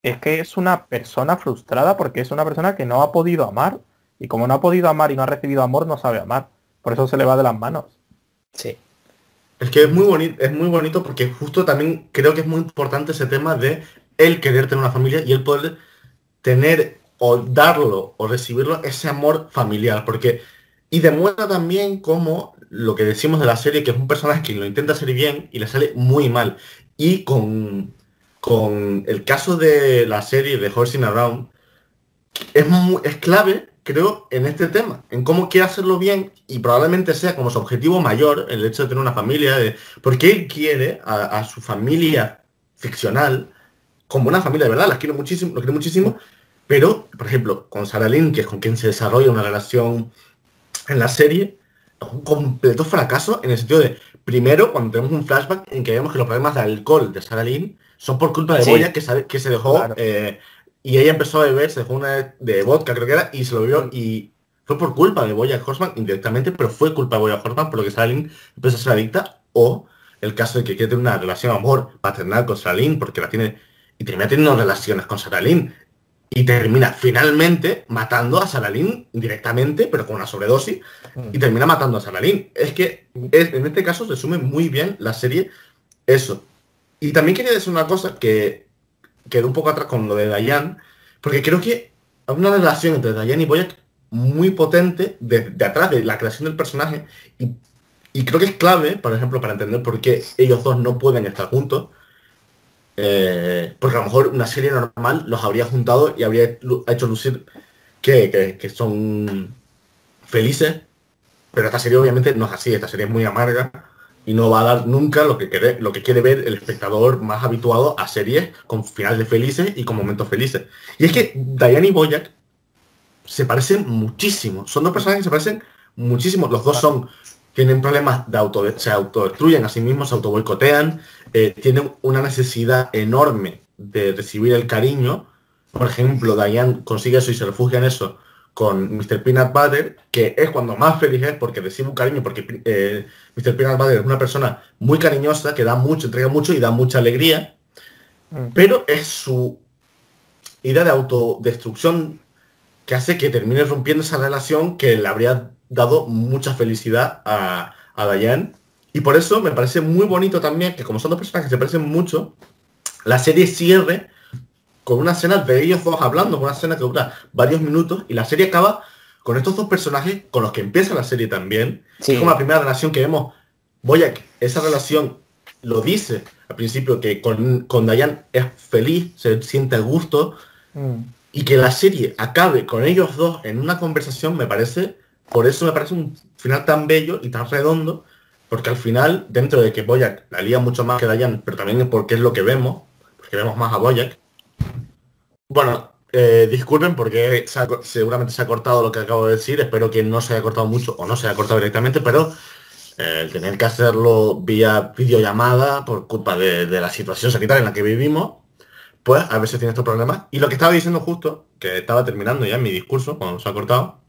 Es que es una persona frustrada porque es una persona que no ha podido amar. Y como no ha podido amar y no ha recibido amor, no sabe amar. Por eso se le va de las manos. Sí. Es que es muy bonito porque justo también creo que es muy importante ese tema de él querer tener una familia y él poder tener o darlo o recibirlo ese amor familiar. Y demuestra también cómo lo que decimos de la serie, que es un personaje que lo intenta hacer bien y le sale muy mal. Y con el caso de la serie de Horsing Around, es clave, creo, en este tema, en cómo quiere hacerlo bien y probablemente sea como su objetivo mayor el hecho de tener una familia, porque él quiere a su familia ficcional como una familia de verdad, las quiero muchísimo, lo quiero muchísimo, pero, por ejemplo, con Sarah Lynn, que es con quien se desarrolla una relación en la serie, es un completo fracaso en el sentido de, primero, cuando tenemos un flashback en que vemos que los problemas de alcohol de Sarah Lynn son por culpa de Sí. Boya, que se dejó, Claro. y ella empezó a beber, se dejó una de vodka, creo que era, y se lo bebió, y fue por culpa de Boya Horseman, indirectamente, pero fue culpa de Boya Horseman, por lo que Sarah Lynn empezó a ser adicta, o el caso de que quiere tener una relación de amor paternal con Sarah Lynn, porque la tiene, y termina teniendo relaciones con Sarah Lynn, y termina finalmente matando a Sarah Lynn directamente, pero con una sobredosis, y termina matando a Sarah Lynn. Es que en este caso se resume muy bien la serie eso. Y también quería decir una cosa que quedó un poco atrás con lo de Diane, porque creo que hay una relación entre Diane y Boyack muy potente de atrás de la creación del personaje, y creo que es clave, por ejemplo, para entender por qué ellos dos no pueden estar juntos. Porque a lo mejor una serie normal los habría juntado y habría hecho lucir que son felices, pero esta serie obviamente no es así, esta serie es muy amarga y no va a dar nunca lo que quiere ver el espectador más habituado a series con finales felices y con momentos felices. Y es que Diane y Bojack se parecen muchísimo, son dos personajes que se parecen muchísimo, los dos tienen problemas se autodestruyen a sí mismos, se autoboicotean, tienen una necesidad enorme de recibir el cariño. Por ejemplo, Diane consigue eso y se refugia en eso con Mr. Peanut Butter, que es cuando más feliz es porque recibe un cariño, porque Mr. Peanut Butter es una persona muy cariñosa, que da mucho, entrega mucho y da mucha alegría, pero es su idea de autodestrucción que hace que termine rompiendo esa relación que le habría dado mucha felicidad a Diane Y por eso me parece muy bonito también que como son dos personajes que se parecen mucho, la serie cierre con una escena de ellos dos hablando, con una escena que dura varios minutos, y la serie acaba con estos dos personajes con los que empieza la serie también. Sí. Es como la primera relación que vemos. Bojack, esa relación lo dice al principio, que con Diane es feliz, se siente a gusto, y que la serie acabe con ellos dos en una conversación por eso me parece un final tan bello y tan redondo, porque al final, dentro de que Bojack la lía mucho más que Diane, pero también es porque es lo que vemos, porque vemos más a Bojack. Bueno, disculpen porque seguramente se ha cortado lo que acabo de decir, espero que no se haya cortado mucho o no se haya cortado directamente, pero el tener que hacerlo vía videollamada por culpa de la situación sanitaria en la que vivimos, pues a veces tiene estos problemas. Y lo que estaba diciendo justo, que estaba terminando ya mi discurso cuando se ha cortado,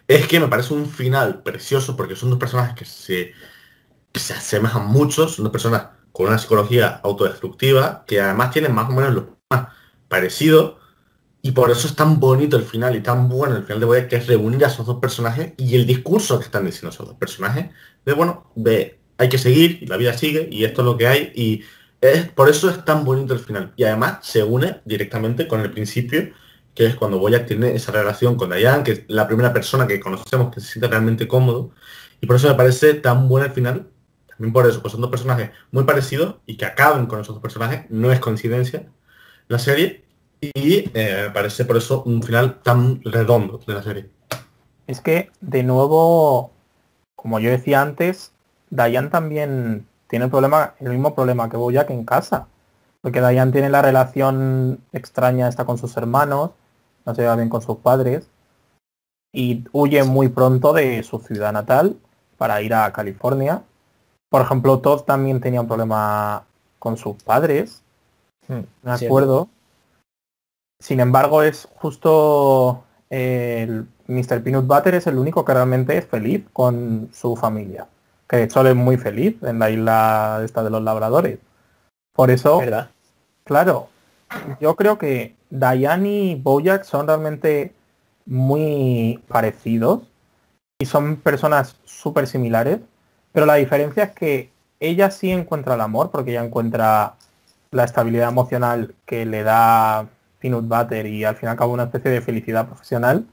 es que me parece un final precioso porque son dos personajes que se asemejan mucho, son dos personas con una psicología autodestructiva, que además tienen más o menos lo más parecido, y por eso es tan bonito el final y tan bueno el final de Bojack, que es reunir a esos dos personajes y el discurso que están diciendo esos dos personajes, hay que seguir, y la vida sigue, y esto es lo que hay, y por eso es tan bonito el final. Y además se une directamente con el principio, que es cuando Bojack tiene esa relación con Diane, que es la primera persona que conocemos que se siente realmente cómodo, y por eso me parece tan bueno el final. También por eso, pues son dos personajes muy parecidos, y que acaben con esos dos personajes no es coincidencia la serie, y me parece por eso un final tan redondo de la serie. Es que, de nuevo, como yo decía antes, Diane también tiene el mismo problema que Bojack en casa. Porque Diane tiene la relación extraña esta con sus hermanos, no se lleva bien con sus padres, y huye muy pronto de su ciudad natal para ir a California. Por ejemplo, Todd también tenía un problema con sus padres, me acuerdo. Sin embargo, es justo el Mr. Peanut Butter es el único que realmente es feliz con su familia. Que de hecho él es muy feliz en la isla esta de los labradores. Por eso, ¿verdad? Claro, yo creo que Diane y Bojack son realmente muy parecidos y son personas súper similares, pero la diferencia es que ella sí encuentra el amor, porque ella encuentra la estabilidad emocional que le da Peanut Butter y al fin y al cabo una especie de felicidad profesional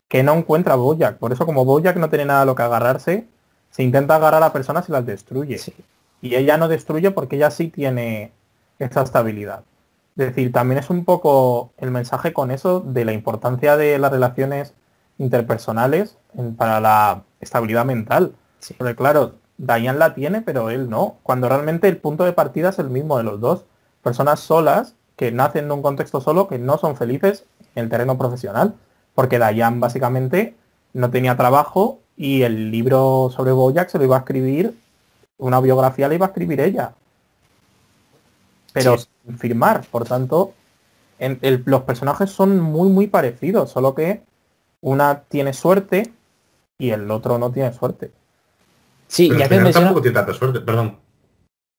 que no encuentra Bojack. Por eso, como Bojack no tiene nada a lo que agarrarse, se intenta agarrar a personas y las destruye. Sí. Y ella no destruye porque ella sí tiene esta estabilidad. Es decir, también es un poco el mensaje con eso de la importancia de las relaciones interpersonales para la estabilidad mental. Sí. Porque claro, Diane la tiene, pero él no. Cuando realmente el punto de partida es el mismo de los dos. Personas solas que nacen de un contexto solo, que no son felices en el terreno profesional. Porque Diane básicamente no tenía trabajo y el libro sobre Bojack se lo iba a escribir, una biografía la iba a escribir ella. Pero sí, sin firmar. Por tanto, los personajes son muy, muy parecidos, solo que una tiene suerte y el otro no tiene suerte. Sí, pero ya que tampoco tiene tanta suerte, perdón.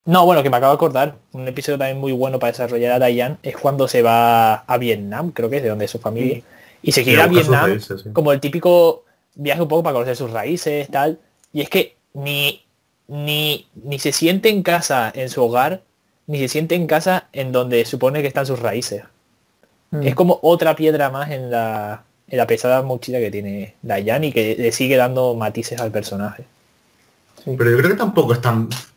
No, bueno, que me acabo de acordar, un episodio también muy bueno para desarrollar a Diane es cuando se va a Vietnam, creo que es de donde es su familia, sí. Y se quiere ir a Vietnam raíces, sí, como el típico viaje un poco para conocer sus raíces, tal, y es que ni se siente en casa en su hogar, ni se siente en casa en donde supone que están sus raíces. Es como otra piedra más en la pesada mochila que tiene Diane y que le sigue dando matices al personaje. Sí. Pero yo creo que tampoco es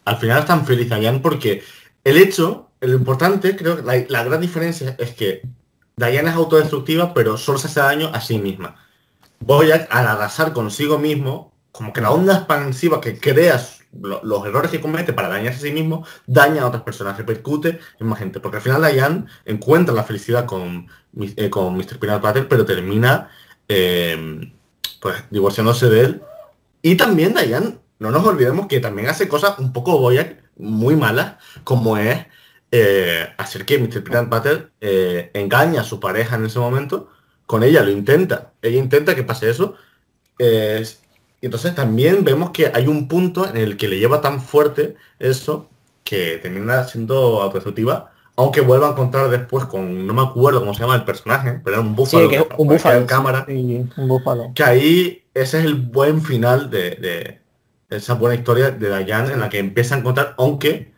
al final es tan feliz Diane, porque lo importante, creo que la gran diferencia es que Diane es autodestructiva, pero solo se hace daño a sí misma. Bojack, al arrasar consigo mismo, como que la onda expansiva que creas, los errores que comete para dañarse a sí mismo, daña a otras personas, repercute en más gente. Porque al final Diane encuentra la felicidad con Mr. Peanut Butter, pero termina pues divorciándose de él. Y también Diane, no nos olvidemos que también hace cosas un poco Bojack muy malas, como es hacer que Mr. Peanut Butter engañe a su pareja en ese momento. Con ella lo intenta. Ella intenta que pase eso. Y entonces también vemos que hay un punto en el que le lleva tan fuerte eso que termina siendo autodestructiva, aunque vuelva a encontrar después con, no me acuerdo cómo se llama el personaje, pero era un búfalo, sí, que es un búfalo en cámara, sí, un búfalo. que ahí ese es el buen final de esa buena historia de Diane en la que empieza a encontrar, aunque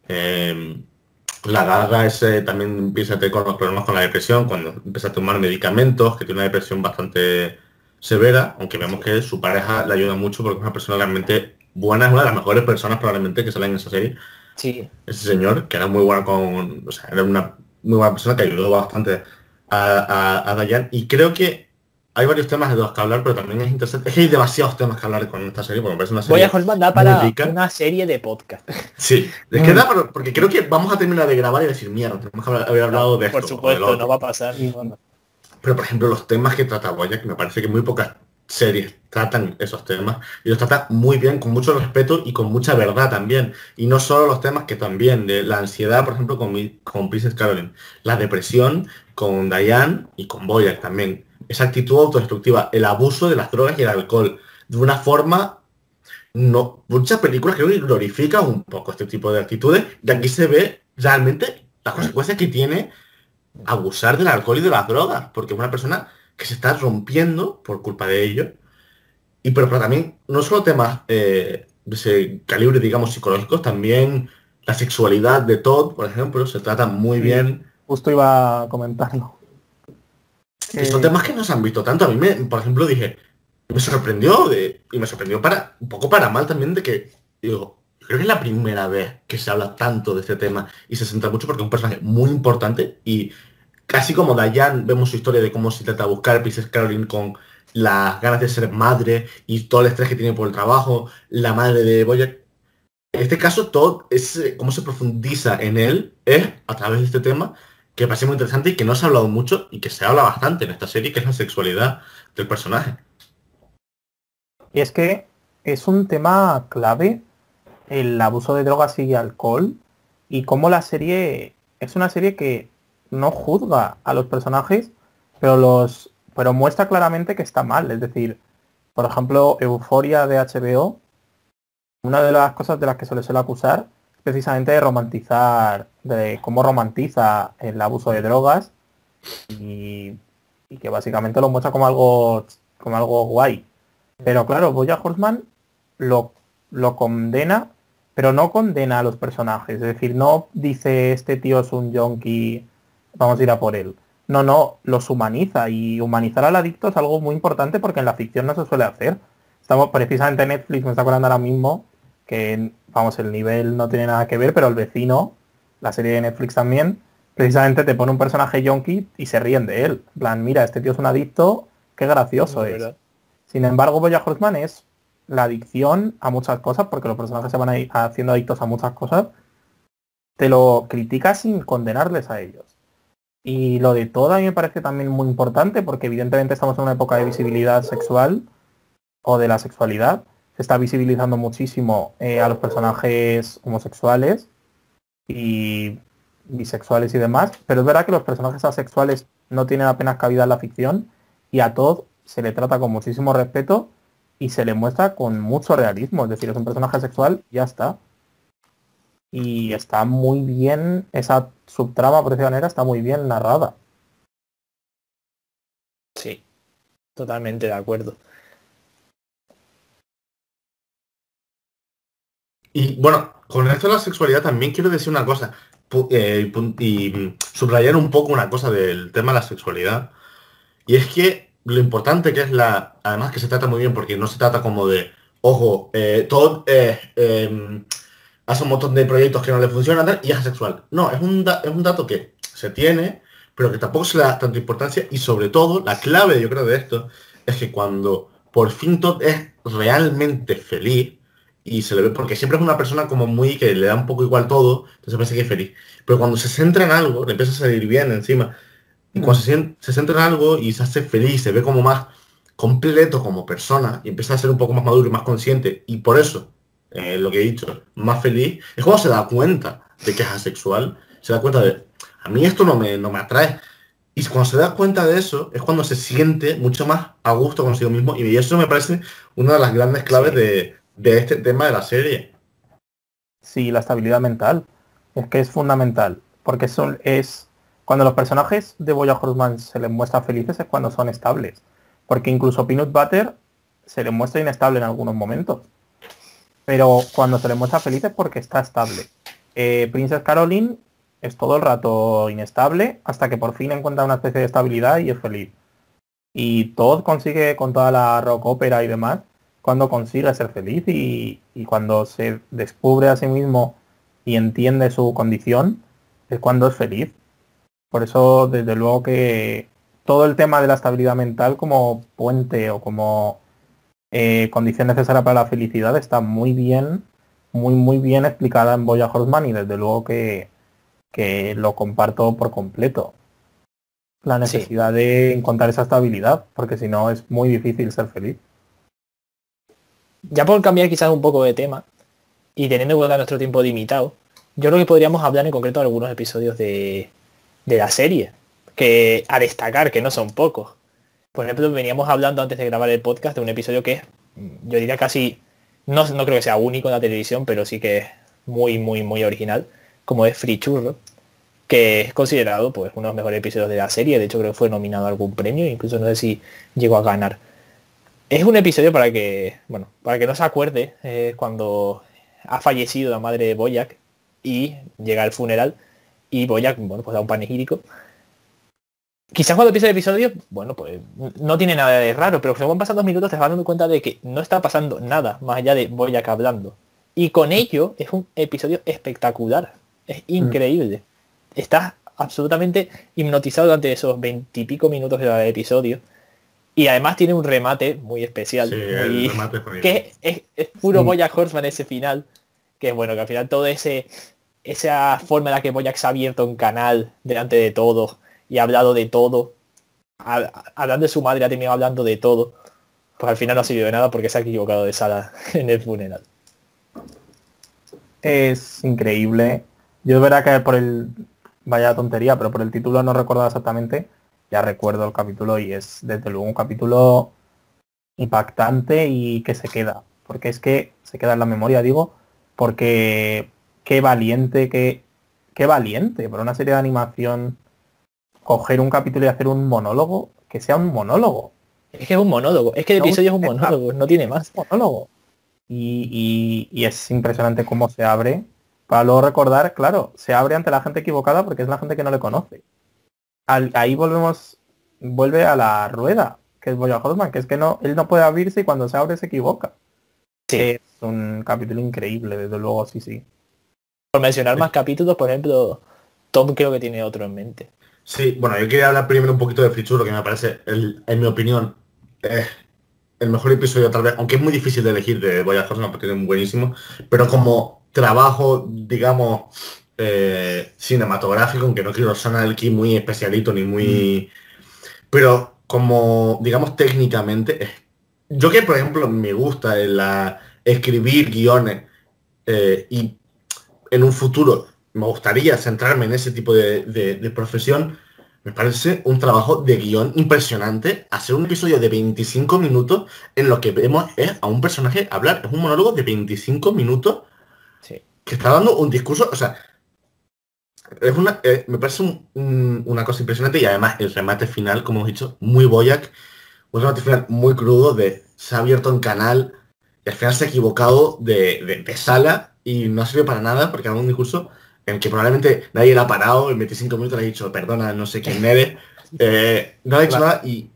la garra ese también empieza a tener con los problemas con la depresión, cuando empieza a tomar medicamentos, que tiene una depresión bastante severa, aunque vemos que su pareja le ayuda mucho porque es una persona realmente buena, es una de las mejores personas probablemente que salen en esa serie. Sí. Ese señor, que era muy bueno con... O sea, era una muy buena persona que ayudó bastante a Diane. Y creo que hay varios temas de los que hablar, pero también es interesante. Es que hay demasiados temas que hablar con esta serie, porque me parece una serie Bojack Horseman da muy para rica. una serie de podcast. Sí, es que da, porque creo que vamos a terminar de grabar y decir, mierda, tenemos que haber hablado de esto. Por supuesto, no va a pasar. Pero, por ejemplo, los temas que trata Bojack, me parece que muy pocas series tratan esos temas. Y los trata muy bien, con mucho respeto y con mucha verdad también. Y no solo los temas que también, de la ansiedad, por ejemplo, con Princess Caroline. La depresión con Diane y con Bojack también. Esa actitud autodestructiva, el abuso de las drogas y el alcohol. De una forma... No, muchas películas creo que glorifican un poco este tipo de actitudes. Y aquí se ve realmente las consecuencias que tiene abusar del alcohol y de las drogas, porque es una persona que se está rompiendo por culpa de ello. Y pero también, no solo temas de ese calibre, digamos, psicológicos, también la sexualidad de Todd, por ejemplo, se trata muy bien. Justo iba a comentarlo. Que son temas que no se han visto tanto. A mí, por ejemplo, me sorprendió, y me sorprendió un poco para mal también, de que, digo, creo que es la primera vez que se habla tanto de este tema y se centra mucho porque es un personaje muy importante y casi como Diane vemos su historia de cómo se trata de buscar a Princess Caroline con las ganas de ser madre y todo el estrés que tiene por el trabajo, la madre de Bojack. En este caso, todo es cómo se profundiza en él es a través de este tema que me parece muy interesante y que no se ha hablado mucho y que se habla bastante en esta serie, que es la sexualidad del personaje. Y es que es un tema clave el abuso de drogas y alcohol y cómo la serie es una serie que no juzga a los personajes, pero muestra claramente que está mal. Es decir, por ejemplo, Euphoria de HBO, una de las cosas de las que se le suele acusar es precisamente de romantizar, de cómo romantiza el abuso de drogas y que básicamente lo muestra como algo guay. Pero claro, Bojack Horseman lo condena, pero no condena a los personajes. Es decir, no dice este tío es un yonki, vamos a ir a por él. No, los humaniza. Y humanizar al adicto es algo muy importante porque en la ficción no se suele hacer. Estamos precisamente en Netflix, me está acordando ahora mismo, que vamos, el nivel no tiene nada que ver, pero El Vecino, la serie de Netflix también, precisamente te pone un personaje yonki y se ríen de él. En plan, mira, este tío es un adicto, qué gracioso es. ¿Verdad? Sin embargo, Bojack Horseman es la adicción a muchas cosas, porque los personajes se van haciendo adictos a muchas cosas. Te lo critica sin condenarles a ellos. Y lo de todo a mí me parece también muy importante, porque evidentemente estamos en una época de visibilidad sexual, o de la sexualidad. Se está visibilizando muchísimo a los personajes homosexuales y bisexuales y demás, pero es verdad que los personajes asexuales no tienen apenas cabida en la ficción y a todos se le trata con muchísimo respeto y se le muestra con mucho realismo. Es decir, es un personaje sexual, ya está. Y está muy bien, esa subtrama, por decirlo de manera, está muy bien narrada. Sí, totalmente de acuerdo. Y bueno, con esto de la sexualidad también quiero decir una cosa y subrayar un poco una cosa del tema de la sexualidad. Y es que lo importante que es además que se trata muy bien porque no se trata como de, ojo, todo hace un montón de proyectos que no le funcionan y es asexual. No, es un dato que se tiene, pero que tampoco se le da tanta importancia y sobre todo la clave yo creo de esto es que cuando por fin Todd es realmente feliz y se le ve, porque siempre es una persona como muy que le da un poco igual todo, entonces parece que es feliz. Pero cuando se centra en algo, le empieza a salir bien encima. Y cuando se centra en algo y se hace feliz, se ve como más completo como persona y empieza a ser un poco más maduro y más consciente. Y por eso, lo que he dicho, más feliz, es cuando se da cuenta de que es asexual. Se da cuenta de, a mí esto no me atrae. Y cuando se da cuenta de eso, es cuando se siente mucho más a gusto consigo mismo. Y eso me parece una de las grandes claves de este tema de la serie. Sí, la estabilidad mental. Es que es fundamental. Porque eso es... Cuando los personajes de Bojack Horseman se les muestra felices es cuando son estables. Porque incluso Peanut Butter se les muestra inestable en algunos momentos. pero cuando se le muestra feliz es porque está estable. Princess Caroline es todo el rato inestable hasta que por fin encuentra una especie de estabilidad y es feliz. Y Todd consigue, con toda la rock ópera y demás, cuando consigue ser feliz y cuando se descubre a sí mismo y entiende su condición, es cuando es feliz. Por eso, desde luego que todo el tema de la estabilidad mental como puente o como condición necesaria para la felicidad está muy bien, muy bien explicada en BoJack Horseman y desde luego que lo comparto por completo. La necesidad de encontrar esa estabilidad, porque si no es muy difícil ser feliz. Ya por cambiar quizás un poco de tema y teniendo en cuenta nuestro tiempo limitado, yo creo que podríamos hablar en concreto de algunos episodios de la serie, que a destacar, que no son pocos. Por ejemplo, veníamos hablando antes de grabar el podcast de un episodio que es, yo diría casi, no creo que sea único en la televisión, pero sí que es muy original, como es Free Churro, que es considerado pues uno de los mejores episodios de la serie. De hecho, creo que fue nominado a algún premio, incluso no sé si llegó a ganar. Es un episodio para que no se acuerde cuando ha fallecido la madre de Bojack y llega al funeral y Bojack, pues da un panegírico. Quizás cuando empieza el episodio, pues no tiene nada de raro, pero según pasan 2 minutos te vas dando cuenta de que no está pasando nada más allá de Bojack hablando. Y con ello es un episodio espectacular. Es increíble. Estás absolutamente hipnotizado durante esos 20 y pico minutos del episodio. Y además tiene un remate muy especial. Sí, el remate es que es puro Bojack Horseman ese final. Que bueno, que al final todo esa forma en la que Bojack se ha abierto un canal delante de todos y ha hablado de todo. Hablando de su madre, ha terminado hablando de todo. Pues al final no ha servido de nada porque se ha equivocado de sala en el funeral. Es increíble. Yo es verdad que vaya tontería, pero por el título no recordaba exactamente. Ya recuerdo el capítulo y es desde luego un capítulo impactante y que se queda. Porque es que se queda en la memoria, digo, porque qué valiente para una serie de animación coger un capítulo y hacer un monólogo, que sea un monólogo. Es que es un monólogo, es que el episodio es un monólogo, no tiene más. Monólogo. Y es impresionante cómo se abre. Para luego recordar, claro, se abre ante la gente equivocada porque es la gente que no le conoce. Ahí vuelve a la rueda, que es BoJack Horseman, que es que él no puede abrirse y cuando se abre se equivoca. Sí. Es un capítulo increíble, desde luego, sí. Por mencionar más capítulos, por ejemplo, Tom creo que tiene otro en mente. Sí, bueno, yo quería hablar primero un poquito de Free Churro, que me parece, en mi opinión, el mejor episodio tal vez, aunque es muy difícil de elegir de BoJack Horseman porque es buenísimo, pero como trabajo, digamos, cinematográfico, aunque no quiero sonar aquí muy especialito ni muy... Pero como, digamos, técnicamente, yo que por ejemplo me gusta escribir guiones y en un futuro me gustaría centrarme en ese tipo de profesión, me parece un trabajo de guión impresionante hacer un episodio de 25 minutos en lo que vemos es a un personaje hablar. Es un monólogo de 25 minutos que está dando un discurso, o sea, me parece una cosa impresionante y además el remate final, como hemos dicho, muy Bojack, un remate final muy crudo se ha abierto un canal y al final se ha equivocado de sala y no ha servido para nada porque ha dado un discurso en el que probablemente nadie le ha parado, en 25 minutos le ha dicho, perdona, no sé quién eres, no ha dicho nada y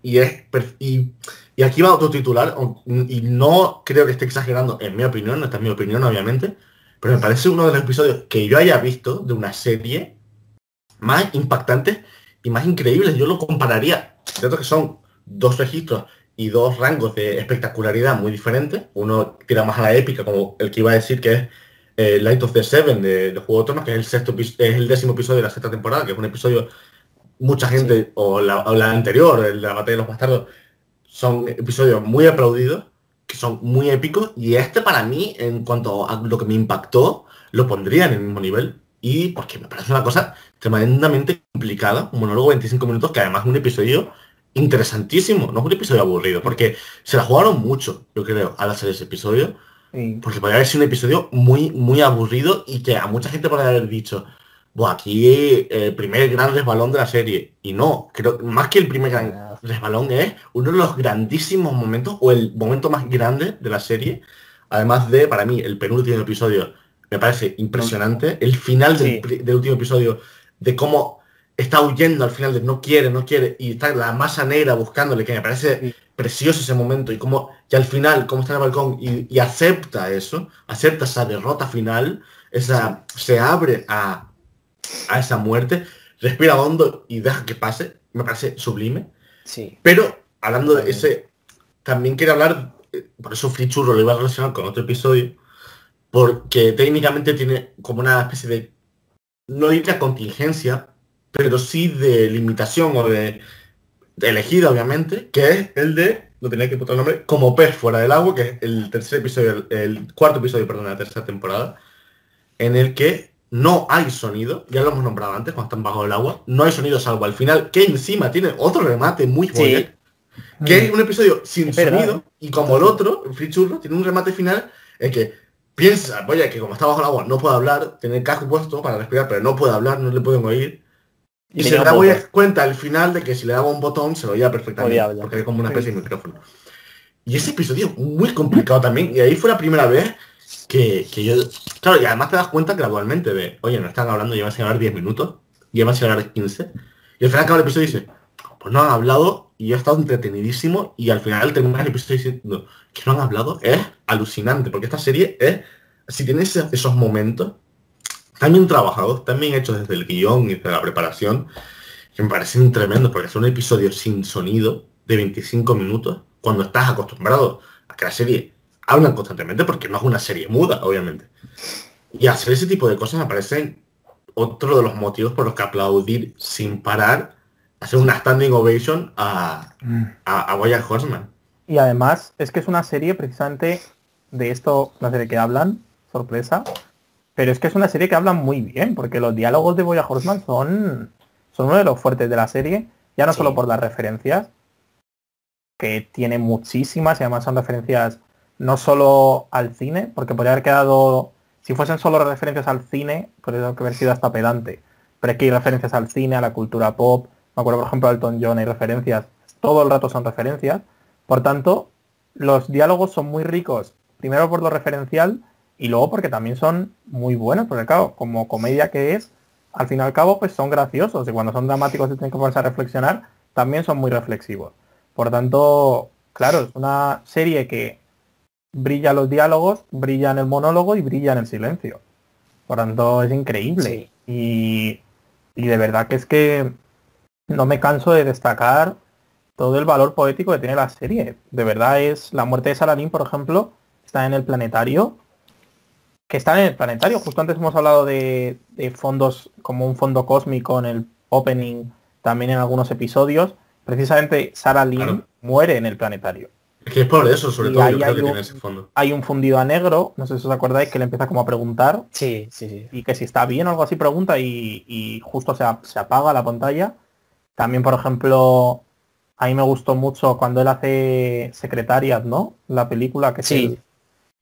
aquí va otro titular y no creo que esté exagerando, en mi opinión, esta es mi opinión obviamente, pero me parece uno de los episodios que yo haya visto de una serie más impactantes y más increíbles. Yo lo compararía, cierto que son 2 registros y 2 rangos de espectacularidad muy diferentes. Uno tira más a la épica, como el que iba a decir que es Light of the Seven de Juego de Tronos, que es el 10º episodio de la 6ª temporada, que es un episodio, mucha gente, o la anterior, el de la Batalla de los Bastardos, son episodios muy aplaudidos, que son muy épicos, y este para mí, en cuanto a lo que me impactó, lo pondría en el mismo nivel, y porque me parece una cosa tremendamente complicada, un monólogo de 25 minutos, que además es un episodio interesantísimo, no es un episodio aburrido, porque se la jugaron mucho, yo creo, al hacer ese episodio, porque podría haber sido un episodio muy aburrido y que a mucha gente podría haber dicho, bueno, aquí el primer gran resbalón de la serie. Y no, creo más que el primer gran resbalón es uno de los grandísimos momentos o el momento más grande de la serie Además de, para mí, el penúltimo episodio me parece impresionante. El final del último episodio, de cómo está huyendo al final, de no quiere, y está la masa negra buscándole, que me parece precioso ese momento, y cómo, y al final, cómo está en el balcón, y acepta eso, acepta esa derrota final, se abre a esa muerte, respira hondo y deja que pase, me parece sublime. Sí. Pero, hablando de ese, también quiero hablar, por eso Free Churro lo iba a relacionar con otro episodio, porque técnicamente tiene como una especie de, no diría contingencia, pero sí de limitación o de elegida, obviamente, que es el de, no tenía que poner el nombre, Como pez fuera del agua, que es el tercer episodio, el cuarto episodio, perdón, de la tercera temporada, en el que no hay sonido, ya lo hemos nombrado antes, cuando están bajo el agua, no hay sonido salvo al final, que encima tiene otro remate muy bueno, que es un episodio sin sonido, y como el otro, el Free Churro, tiene un remate final en que piensa, oye, que como está bajo el agua no puede hablar, tiene el casco puesto para respirar, pero no puede hablar, no le pueden oír. Y se da cuenta al final de que si le daba un botón se lo oía perfectamente, porque es como una especie de micrófono. Y ese episodio muy complicado también, y ahí fue la primera vez que yo... Claro, y además te das cuenta gradualmente de, oye, no están hablando, llevan a hablar 10 minutos, llevan a hablar 15, y al final acaba el episodio y dice, pues no han hablado, y yo he estado entretenidísimo, y al final termina el episodio diciendo que no han hablado, es alucinante, porque esta serie es, si tienes esos momentos, también trabajados, también hechos desde el guión y desde la preparación, que me parecen tremendos, porque es un episodio sin sonido de 25 minutos, cuando estás acostumbrado a que la serie hablan constantemente, porque no es una serie muda, obviamente. Y hacer ese tipo de cosas me parecen otro de los motivos por los que aplaudir sin parar, hacer una standing ovation a BoJack Horseman. Y además es que es una serie precisamente de esto, una serie que hablan, sorpresa, pero es que es una serie que hablan muy bien, porque los diálogos de BoJack Horseman son uno de los fuertes de la serie, ya no solo por las referencias, que tiene muchísimas, y además son referencias no solo al cine, porque podría haber quedado, si fuesen solo referencias al cine, podría haber sido hasta pedante, pero es que hay referencias al cine, a la cultura pop, me acuerdo por ejemplo de Elton John, hay referencias, todo el rato son referencias, por tanto, los diálogos son muy ricos, primero por lo referencial, y luego porque también son muy buenos, porque claro, como comedia que es, al fin y al cabo, pues son graciosos, y cuando son dramáticos y tienen que ponerse a reflexionar, también son muy reflexivos. Por tanto, claro, es una serie que brilla los diálogos, brilla en el monólogo y brilla en el silencio. Por tanto, es increíble. Y de verdad que es que no me canso de destacar todo el valor poético que tiene la serie. De verdad es la muerte de Saladin, por ejemplo, está en el planetario. Que está en el planetario. Justo antes hemos hablado de fondos, como un fondo cósmico en el opening, también en algunos episodios. Precisamente Sarah Lynn muere en el planetario. Es que es por eso, sobre todo, yo creo que tiene ese fondo. Hay un fundido a negro, no sé si os acordáis, que le empieza como a preguntar. Sí. Y que si está bien o algo así pregunta y justo se apaga la pantalla. También, por ejemplo, a mí me gustó mucho cuando él hace Secretariat, ¿no? La película que sí.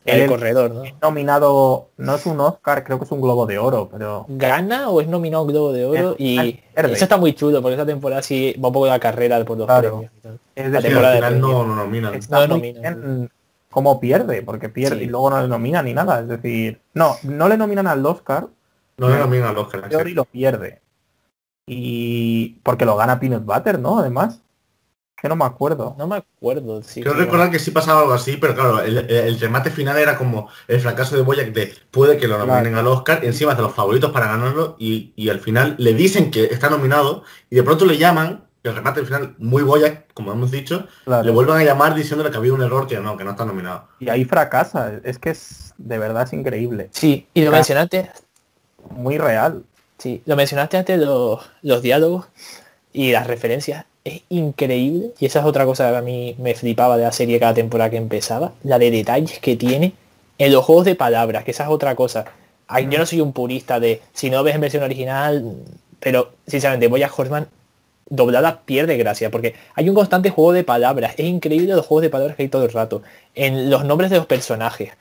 El corredor, ¿no? Es nominado, no es un Oscar, creo que es un Globo de Oro, pero... ¿Gana o es nominado un Globo de Oro? Y eso está muy chulo, porque esa temporada sí va un poco de la carrera por los premios. Es decir, la temporada al final no nominan. Está muy bien cómo pierde, porque pierde y luego no le nominan ni nada. Es decir, no le nominan al Oscar. No le nominan al Oscar. Y lo pierde. Y porque lo gana Peanut Butter, ¿no? Además. Que no me acuerdo. Sí. Creo recordar que sí pasaba algo así, pero claro, el remate final era como el fracaso de BoJack de puede que lo nominen al Oscar, encima es de los favoritos para ganarlo, y al final le dicen que está nominado, y de pronto le llaman, y el remate final muy BoJack, como hemos dicho, le vuelven a llamar diciéndole que había un error, que no está nominado. Y ahí fracasa, es que de verdad es increíble. Sí, y lo mencionaste. Muy real. Sí, lo mencionaste antes, los diálogos y las referencias. Es increíble, y esa es otra cosa que a mí me flipaba de la serie cada temporada que empezaba, la de detalles que tiene en los juegos de palabras, que esa es otra cosa. Yo no soy un purista de, si no ves en versión original, pero sinceramente BoJack Horseman doblada pierde gracia, porque hay un constante juego de palabras, es increíble los juegos de palabras que hay todo el rato, en los nombres de los personajes,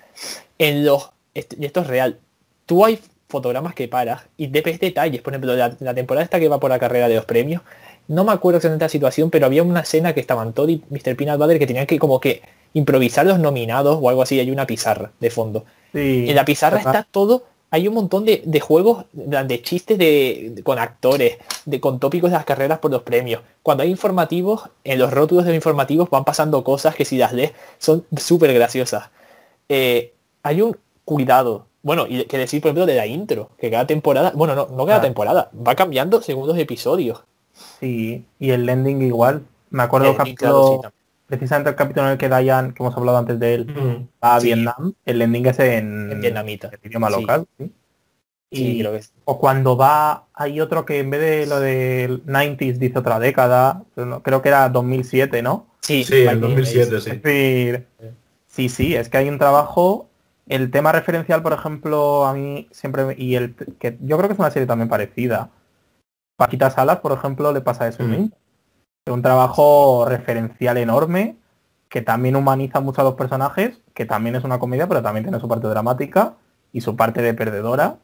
y esto es real, tú hay fotogramas que paras y ves detalles, por ejemplo, la temporada esta que va por la carrera de los premios, no me acuerdo exactamente la situación, pero había una escena que estaban Todd y Mr. Peanut Butter que tenían que como que improvisar los nominados o algo así, hay una pizarra de fondo. Sí, En la pizarra está todo, hay un montón de juegos, de chistes con actores, con tópicos de las carreras por los premios. Cuando hay informativos, en los rótulos de los informativos van pasando cosas que si las lees son súper graciosas. Hay un cuidado. Bueno, y que decir, por ejemplo, de la intro, que cada temporada, bueno, no cada temporada, va cambiando según los episodios. Sí, y el ending igual. Me acuerdo del capítulo, precisamente el capítulo en el que Diane, que hemos hablado antes de él, va a Vietnam, el ending es en vietnamita, el idioma local. ¿Sí? Sí, creo que es. O cuando va, hay otro que en vez de lo del 90s dice otra década, creo que era 2007, ¿no? Sí, el 2007, sí. Es decir, sí, es que hay un trabajo. El tema referencial, por ejemplo, a mí siempre, y el que yo creo que es una serie también parecida. Paquita Salas, por ejemplo, le pasa eso mismo. Es un trabajo referencial enorme, que también humaniza mucho a los personajes, que también es una comedia, pero también tiene su parte dramática y su parte de perdedora.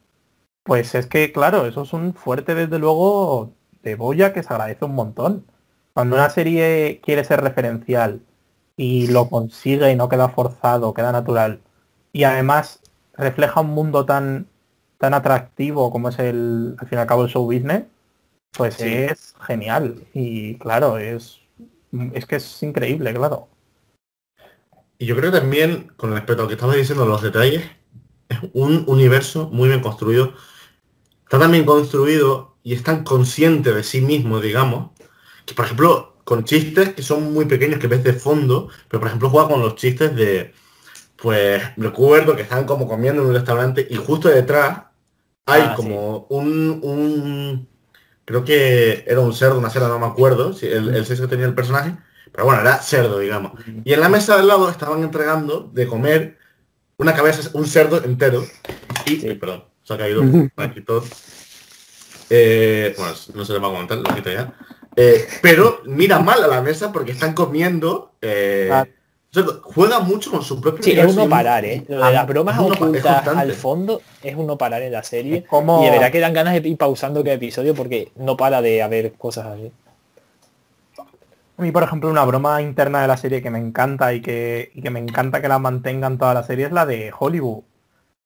Pues es que, claro, eso es un fuerte, desde luego, de Boya que se agradece un montón. Cuando una serie quiere ser referencial y lo consigue y no queda forzado, queda natural, y además refleja un mundo tan atractivo como es al fin y al cabo el show business, pues es genial. Y claro, es que es increíble, claro. Y yo creo que también, con respecto a lo que estabas diciendo, los detalles, es un universo muy bien construido. Está tan bien construido y es tan consciente de sí mismo, digamos, que por ejemplo, con chistes que son muy pequeños, que ves de fondo, pero por ejemplo juega con los chistes de, pues recuerdo que están como comiendo en un restaurante y justo detrás hay como un creo que era un cerdo, una cerda, no me acuerdo si el sexo que tenía el personaje, pero bueno, era cerdo, digamos. Y en la mesa del lado estaban entregando de comer una cabeza, un cerdo entero. Y, perdón, se ha caído aquí todo. Bueno, no se le va a comentar, lo quito ya. Pero mira mal a la mesa porque están comiendo. Juega mucho con su propio es uno parar, Lo de las bromas ocultas al fondo es uno parar en la serie. Y de verdad que dan ganas de ir pausando cada episodio porque no para de haber cosas así. A mí, por ejemplo, una broma interna de la serie que me encanta y que me encanta que la mantengan toda la serie es la de Hollywood.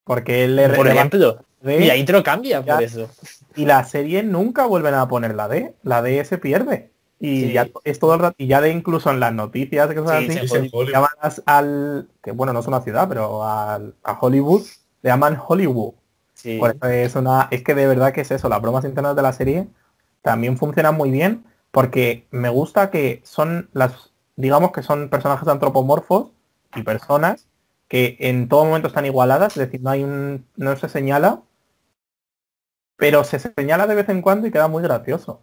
Porque por ejemplo, y la intro cambia por eso. Y la serie nunca vuelven a poner la D se pierde. Y ya es todo el rato, y ya de incluso en las noticias que son así, llaman al, que bueno, no es una ciudad, pero a Hollywood, le llaman Hollywood. Sí. Por eso es que de verdad que es eso, las bromas internas de la serie también funcionan muy bien, porque me gusta que son digamos que son personajes antropomorfos y personas que en todo momento están igualadas, es decir, no se señala, pero se señala de vez en cuando y queda muy gracioso.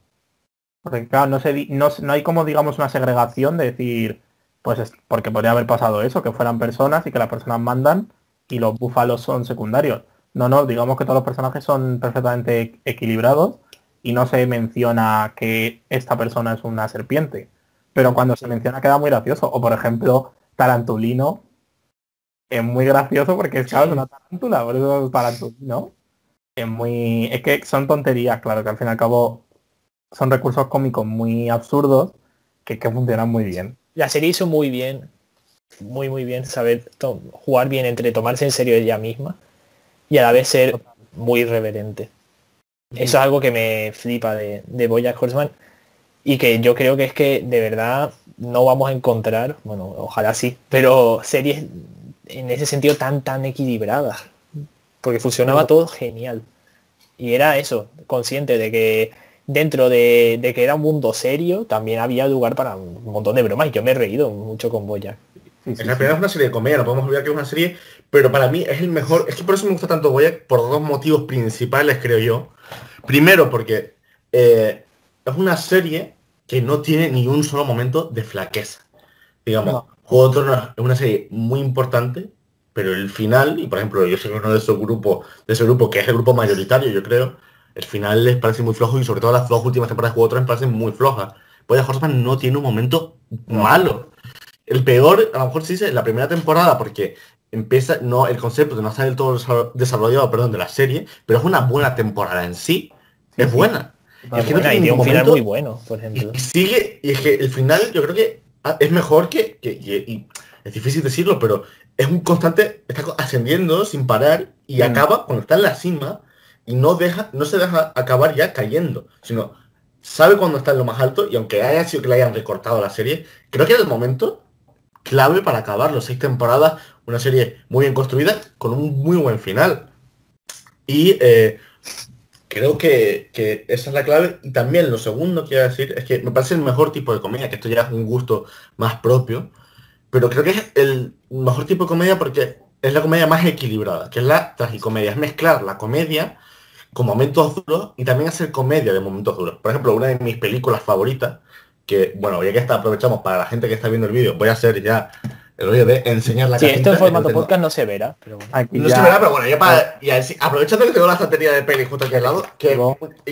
Porque claro, no hay como, digamos, una segregación de decir, pues porque podría haber pasado eso, que fueran personas y que las personas mandan y los búfalos son secundarios. No, digamos que todos los personajes son perfectamente equilibrados y no se menciona que esta persona es una serpiente. Pero cuando se menciona queda muy gracioso. O por ejemplo, Tarantulino es muy gracioso porque es una tarántula, por eso es Tarantulino. Es que son tonterías, claro, que al fin y al cabo son recursos cómicos muy absurdos que funcionan muy bien. La serie hizo muy bien, muy bien saber jugar bien entre tomarse en serio ella misma y a la vez ser muy irreverente. Eso es algo que me flipa de BoJack Horseman y que yo creo que es que de verdad no vamos a encontrar, bueno, ojalá sí, pero series en ese sentido tan equilibradas, porque funcionaba todo genial. Y era eso, consciente de que dentro de que era un mundo serio, también había lugar para un montón de bromas y yo me he reído mucho con BoJack. En la primera es una serie de comedia, no podemos olvidar que es una serie, pero para mí es el mejor, es que por eso me gusta tanto BoJack, por dos motivos principales, creo yo. Primero, porque es una serie que no tiene ni un solo momento de flaqueza. Digamos, Juego de Tronos es una serie muy importante, pero el final, y por ejemplo, yo soy uno de ese grupo que es el grupo mayoritario, yo creo, el final les parece muy flojo y sobre todo las dos últimas temporadas de Juego de Tronos me parecen muy flojas. BoJack Horseman no tiene un momento malo. El peor, a lo mejor se dice, en la primera temporada, porque empieza, el concepto no está del todo desarrollado, de la serie, pero es una buena temporada en sí. Es buena. Es que tiene un final muy bueno, por ejemplo. Y sigue, y es que el final yo creo que es mejor que es difícil decirlo, pero es un constante, está ascendiendo sin parar y acaba cuando está en la cima y no se deja acabar ya cayendo, sino sabe cuando está en lo más alto y aunque haya sido que le hayan recortado la serie, creo que es el momento clave para acabar los 6 temporadas, una serie muy bien construida con un muy buen final. Y creo que esa es la clave. Y también lo segundo que iba a decir es que me parece el mejor tipo de comedia, que esto ya es un gusto más propio, pero creo que es el mejor tipo de comedia porque es la comedia más equilibrada, que es la tragicomedia. Es mezclar la comedia con momentos duros y también hacer comedia de momentos duros. Por ejemplo, una de mis películas favoritas, que, bueno, ya que aprovechamos para la gente que está viendo el vídeo, voy a hacer ya el rollo de enseñar la Sí, cajita. esto en formato podcast no se verá, pero bueno. Aquí No ya- se verá, pero bueno, ya para... aprovechando que tengo la estantería de pelis justo aquí al lado, que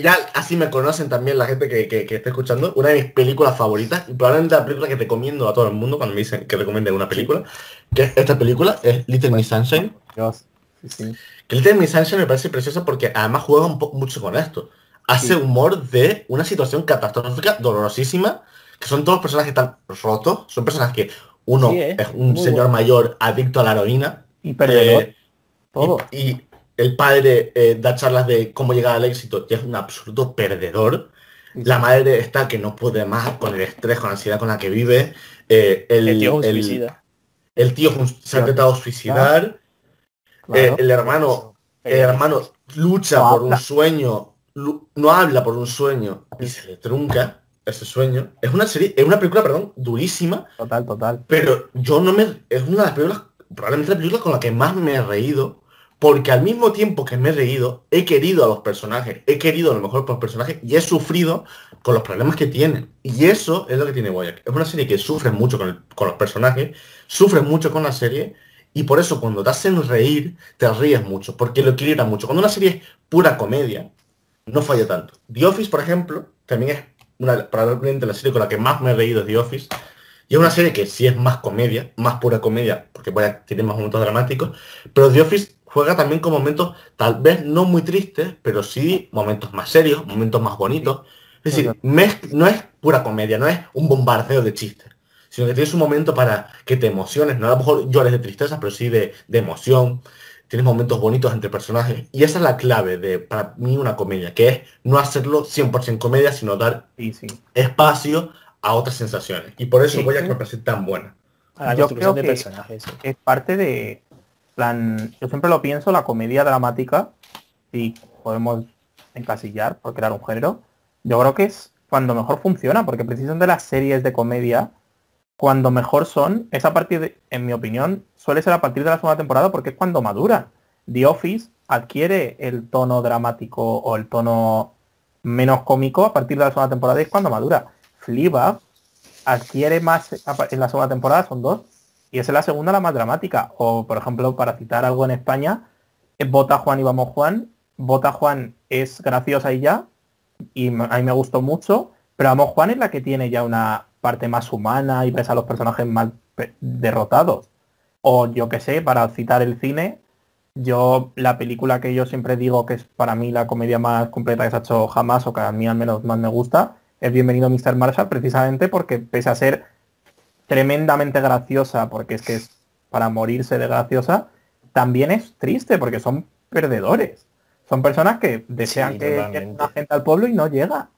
ya así me conocen también la gente que esté escuchando, una de mis películas favoritas, y probablemente la película que recomiendo a todo el mundo cuando me dicen que recomiende una película, que esta película es Little Miss Sunshine. Dios, sí. Que Little Miss Sunshine me parece preciosa porque además juega mucho con esto. Hace humor de una situación catastrófica, dolorosísima, que son todos personajes que están rotos, son personas que uno Sí, es un muy señor bueno. mayor adicto a la heroína, Y perdedor. Todo. y el padre da charlas de cómo llegar al éxito y es un absoluto perdedor. Sí, La sí. madre está que no puede más con el estrés, con la ansiedad con la que vive. El tío es un suicida. El tío se ha intentado suicidar. Claro. El hermano lucha No por un habla. sueño, no habla por un sueño y se le trunca ese sueño. Es una película, perdón, durísima, Total. pero es una de las películas, probablemente la película con la que más me he reído, porque al mismo tiempo que me he reído, he querido a los personajes, he querido a lo mejor por los personajes y he sufrido con los problemas que tienen. Y eso es lo que tiene BoJack. Es una serie que sufre mucho con los personajes, sufre mucho con la serie, y por eso cuando te hacen reír, te ríes mucho, porque lo equilibra mucho. Cuando una serie es pura comedia, no falla tanto. The Office, por ejemplo, también es probablemente la serie con la que más me he reído, es The Office. Y es una serie que sí es más comedia, más pura comedia, porque tiene más momentos dramáticos, pero The Office juega también con momentos tal vez no muy tristes, pero sí momentos más serios, momentos más bonitos. Es decir, no es pura comedia, no es un bombardeo de chistes, sino que tienes un momento para que te emociones, no a lo mejor llores de tristeza, pero sí de emoción. Tienes momentos bonitos entre personajes. Y esa es la clave para mí, una comedia, que es no hacerlo 100% comedia, sino dar Sí. espacio a otras sensaciones. Y por eso Sí. BoJack me parece tan buena. A la Yo construcción de creo que personajes. Sí. es parte de yo siempre lo pienso, la comedia dramática, y podemos encasillar por crear un género, yo creo que es cuando mejor funciona, porque precisamente las series de comedia, cuando mejor son, es a partir de, en mi opinión, suele ser a partir de la segunda temporada, porque es cuando madura. The Office adquiere el tono dramático o el tono menos cómico a partir de la segunda temporada, y es cuando madura. Fleabag adquiere más en la segunda temporada, son 2, y es en la segunda la más dramática. O, por ejemplo, para citar algo en España, Vota Juan y Vamos Juan. Vota Juan es graciosa y ya, y a mí me gustó mucho, pero Vamos Juan es la que tiene ya una parte más humana y ves a los personajes más derrotados. O yo que sé, para citar el cine, la película que yo siempre digo que es para mí la comedia más completa que se ha hecho jamás, o que a mí al menos más me gusta, es Bienvenido Mr. Marshall, precisamente porque pese a ser tremendamente graciosa, porque es que es para morirse de graciosa, también es triste porque son perdedores. Son personas que desean que llegue la gente al pueblo y no llega.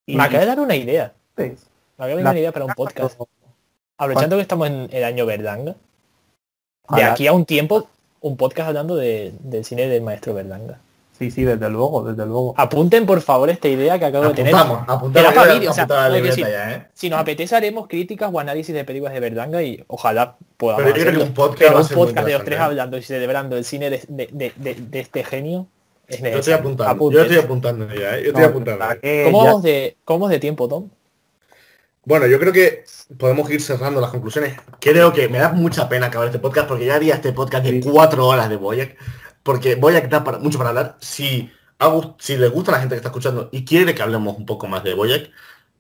Y me acaba de dar una idea. pues, Me acaba de dar una idea para un podcast. Aprovechando que estamos en el año Berlanga, de Ojalá. aquí a un tiempo, un podcast hablando del cine del maestro Berlanga. Sí, desde luego. Apunten por favor esta idea que acabo de tener. Apuntamos. Era para vídeo, o sea, apuntar la no hay que libreta decir, ya, ¿eh? si nos apetece haremos críticas o análisis de películas de Berlanga y ojalá podamos Pero yo creo que hacerlo. un podcast Pero va a un ser muy podcast de los tres interesante, ¿eh? hablando y celebrando el cine de este genio es Yo estoy necesario. apuntando. Apunten. Yo estoy apuntando ya, ¿eh? Yo estoy apuntando. ¿Cómo vamos de tiempo, Tom? Bueno, yo creo que podemos ir cerrando las conclusiones. Creo que me da mucha pena acabar este podcast porque ya haría este podcast de 4 horas de BoJack. Porque BoJack da mucho para hablar. Si les gusta a la gente que está escuchando y quiere que hablemos un poco más de BoJack,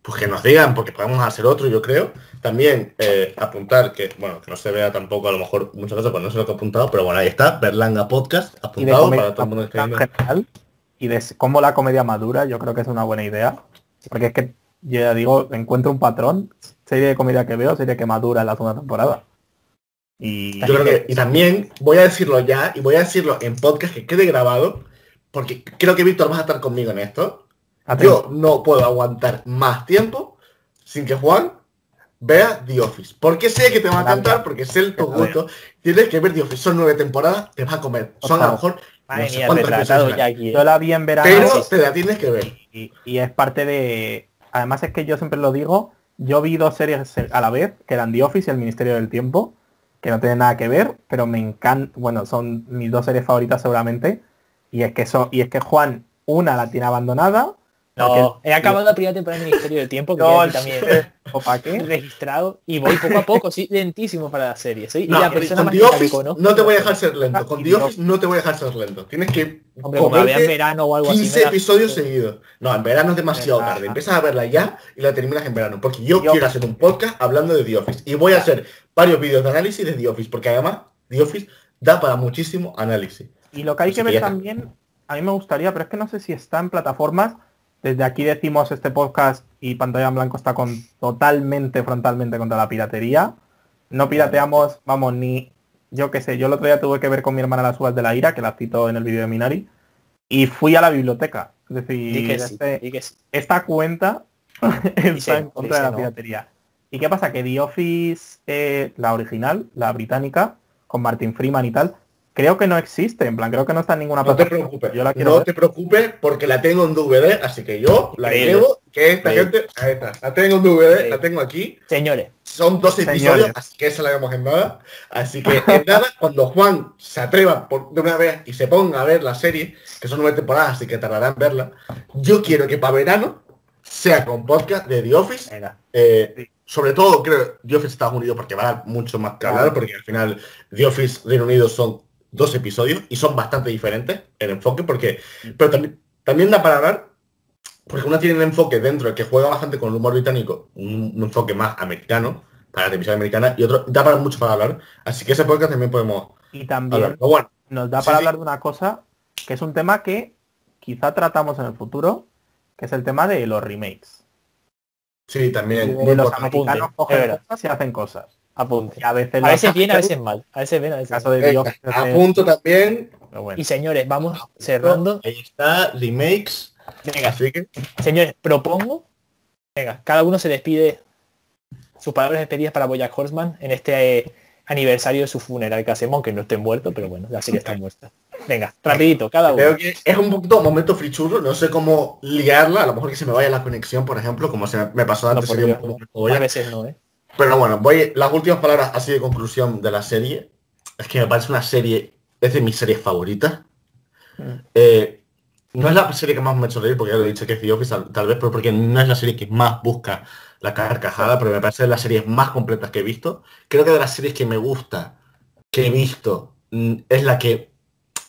pues que nos digan, porque podemos hacer otro, yo creo. También apuntar que, bueno, que no se vea tampoco a lo mejor muchas cosas, pues no sé lo que he apuntado, pero bueno, ahí está, Berlanga Podcast, apuntado para todo el mundo que esté viendo. General, y de cómo la comedia madura, yo creo que es una buena idea. Porque es que, yo ya digo, encuentro un patrón, serie de comedia que veo, serie que madura en la segunda temporada. Y Yo creo que, y también voy a decirlo ya, y voy a decirlo en podcast que quede grabado, porque creo que Víctor vas a estar conmigo en esto. Yo no puedo aguantar más tiempo sin que Juan vea The Office. Porque sé que te va a encantar, porque sé el tu gusto. Tienes que ver The Office. Son 9 temporadas, te va a comer. Son a lo mejor Madre mía, retratado ya aquí. Yo la vi en verano. Pero te la tienes que ver. Y es parte de... Además es que yo siempre lo digo, yo vi 2 series a la vez, que eran The Office y El Ministerio del Tiempo, que no tienen nada que ver, pero me encanta, bueno, son mis 2 series favoritas seguramente. Y es que Juan, una la tiene abandonada. No, he acabado la primera temporada del Ministerio del Tiempo, que no, también ¿o para qué? Registrado, y voy poco a poco, soy lentísimo para la serie. Soy no, la persona con más The Office conozco. no te voy a dejar ser lento. Con The Office no te voy a dejar ser lento. Tienes que hombre, como la vea en verano o algo 15 así. episodios seguidos. No, en verano es demasiado tarde. Empiezas a verla ya y la terminas en verano. Porque yo quiero hacer un podcast hablando de The Office. Y voy a hacer varios vídeos de análisis de The Office. Porque además The Office da para muchísimo análisis. Y lo que hay que ver también, a mí me gustaría, pero es que no sé si está en plataformas. Desde aquí decimos este podcast y Pantalla en Blanco está frontalmente contra la piratería. No pirateamos, vamos, ni... Yo qué sé, yo el otro día tuve que ver con mi hermana Las Uvas de la Ira, que la cito en el vídeo de Minari, y fui a la biblioteca. Es decir, esta cuenta está en contra de la piratería. ¿Y qué pasa? Que The Office, la original, la británica, con Martin Freeman y tal, creo que no existe, en plan, creo que no está en ninguna plataforma. No te preocupes, no te preocupes porque la tengo en DVD, así que yo la llevo, que esta gente, ahí está, la tengo en DVD, la tengo aquí. Señores. Son 2 episodios, así que esa la vemos en nada. Así que en nada, cuando Juan se atreva de una vez y se ponga a ver la serie, que son 9 temporadas, así que tardará en verla, yo quiero que para verano sea con podcast de The Office. Sobre todo, creo, The Office Estados Unidos, porque va a dar mucho más que hablar, porque al final The Office Reino Unido son 2 episodios y son bastante diferentes el enfoque, pero también da para hablar, porque una tiene el enfoque dentro, el que juega bastante con el humor británico, un enfoque más americano, para la televisión americana, y otro da para mucho para hablar, así que ese podcast también podemos y también hablar. Pero bueno, nos da para hablar de una cosa, que es un tema que quizá tratamos en el futuro, que es el tema de los remakes. Sí, también. Los americanos cogen cosas y hacen cosas. Apunte. A veces bien, a veces mal. A veces bien, a veces caso de Dios, apunto también. Bueno. Y señores, vamos cerrando. Ahí está, remakes. Venga, así que... señores, propongo. Venga, cada uno se despide sus palabras despedidas para BoJack Horseman en este aniversario de su funeral que hacemos, aunque no esté muerto, pero bueno, la serie está muerta. Venga, rapidito, cada uno. Creo que es un poquito momento frichurro, no sé cómo liarla, a lo mejor que se me vaya la conexión, por ejemplo, como se me pasó antes. A veces no, Pero bueno, las últimas palabras así de conclusión de la serie. Es que me parece una serie, es de mis series favoritas. No es la serie que más me ha hecho reír, porque ya lo he dicho que es The Office, tal vez, pero porque no es la serie que más busca la carcajada, pero me parece de las series más completas que he visto. Creo que de las series que me gusta, que he visto, es la que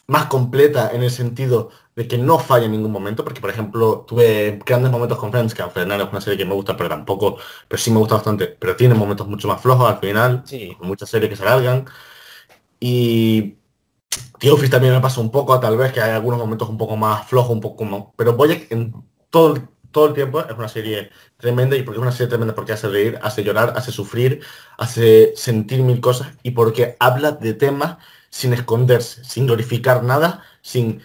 más completa en el sentido de que no falla en ningún momento, porque por ejemplo tuve grandes momentos con Friends, que aunque no es una serie que me gusta, pero tampoco, pero sí me gusta bastante, pero tiene momentos mucho más flojos al final, muchas series que se alargan, y The Office también me pasa un poco, tal vez que hay algunos momentos un poco más flojos, un poco más, pero BoJack en todo el tiempo es una serie tremenda, y porque es una serie tremenda porque hace reír, hace llorar, hace sufrir, hace sentir mil cosas, y porque habla de temas sin esconderse, sin glorificar nada, sin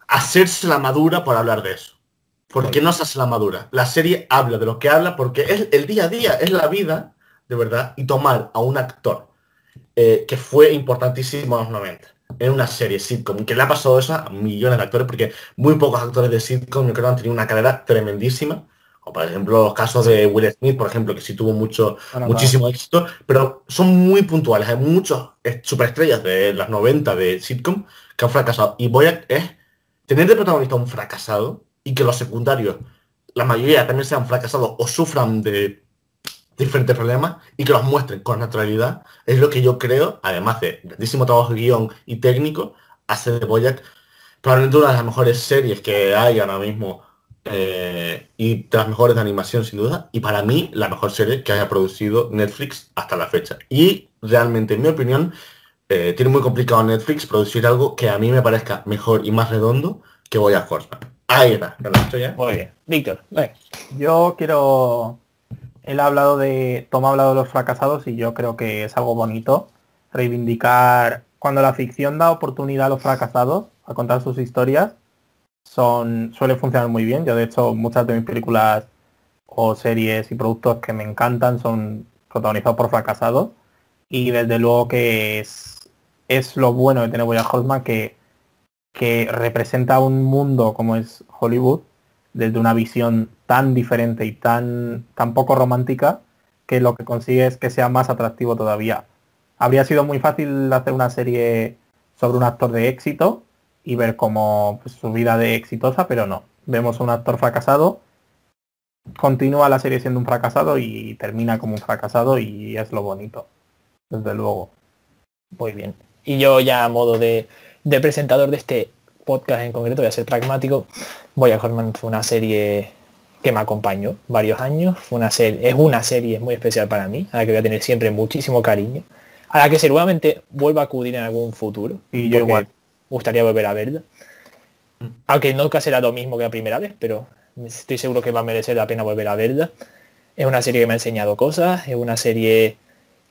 hacerse la madura por hablar de eso. Porque no se hace la madura. La serie habla de lo que habla porque es el día a día, es la vida, de verdad, y tomar a un actor que fue importantísimo en los 90, en una serie sitcom, que le ha pasado eso a millones de actores, porque muy pocos actores de sitcom, yo creo, han tenido una carrera tremendísima. O por ejemplo los casos de Will Smith, por ejemplo, que sí tuvo muchísimo éxito, pero son muy puntuales. Hay muchos superestrellas de las 90 de sitcom que han fracasado. Y BoJack es tener de protagonista a un fracasado y que los secundarios, la mayoría también sean fracasados o sufran de diferentes problemas y que los muestren con naturalidad, es lo que yo creo, además de grandísimo trabajo de guión y técnico, hace de BoJack probablemente una de las mejores series que hay ahora mismo. Y de las mejores de animación sin duda, y para mí la mejor serie que haya producido Netflix hasta la fecha, y realmente en mi opinión tiene muy complicado Netflix producir algo que a mí me parezca mejor y más redondo que BoJack Horseman. Ahí está, ¿me lo he dicho ya? Muy bien, Víctor, yo quiero... Tom ha hablado de los fracasados y yo creo que es algo bonito reivindicar, cuando la ficción da oportunidad a los fracasados a contar sus historias, suele funcionar muy bien. Yo de hecho muchas de mis películas o series y productos que me encantan son protagonizados por fracasados, y desde luego que es lo bueno de tener BoJack Horseman, que representa un mundo como es Hollywood desde una visión tan diferente y tan poco romántica, que lo que consigue es que sea más atractivo todavía. Habría sido muy fácil hacer una serie sobre un actor de éxito y ver cómo pues, su vida de exitosa, pero no. Vemos a un actor fracasado, continúa la serie siendo un fracasado y termina como un fracasado, y es lo bonito, desde luego. Muy bien. Y yo ya a modo de presentador de este podcast en concreto, voy a ser pragmático. BoJack Horseman fue una serie que me acompañó varios años. Es una serie muy especial para mí, a la que voy a tener siempre muchísimo cariño, a la que seguramente vuelva a acudir en algún futuro. Y yo igual. Me gustaría volver a verla. Aunque nunca será lo mismo que la primera vez, pero estoy seguro que va a merecer la pena volver a verla. Es una serie que me ha enseñado cosas, es una serie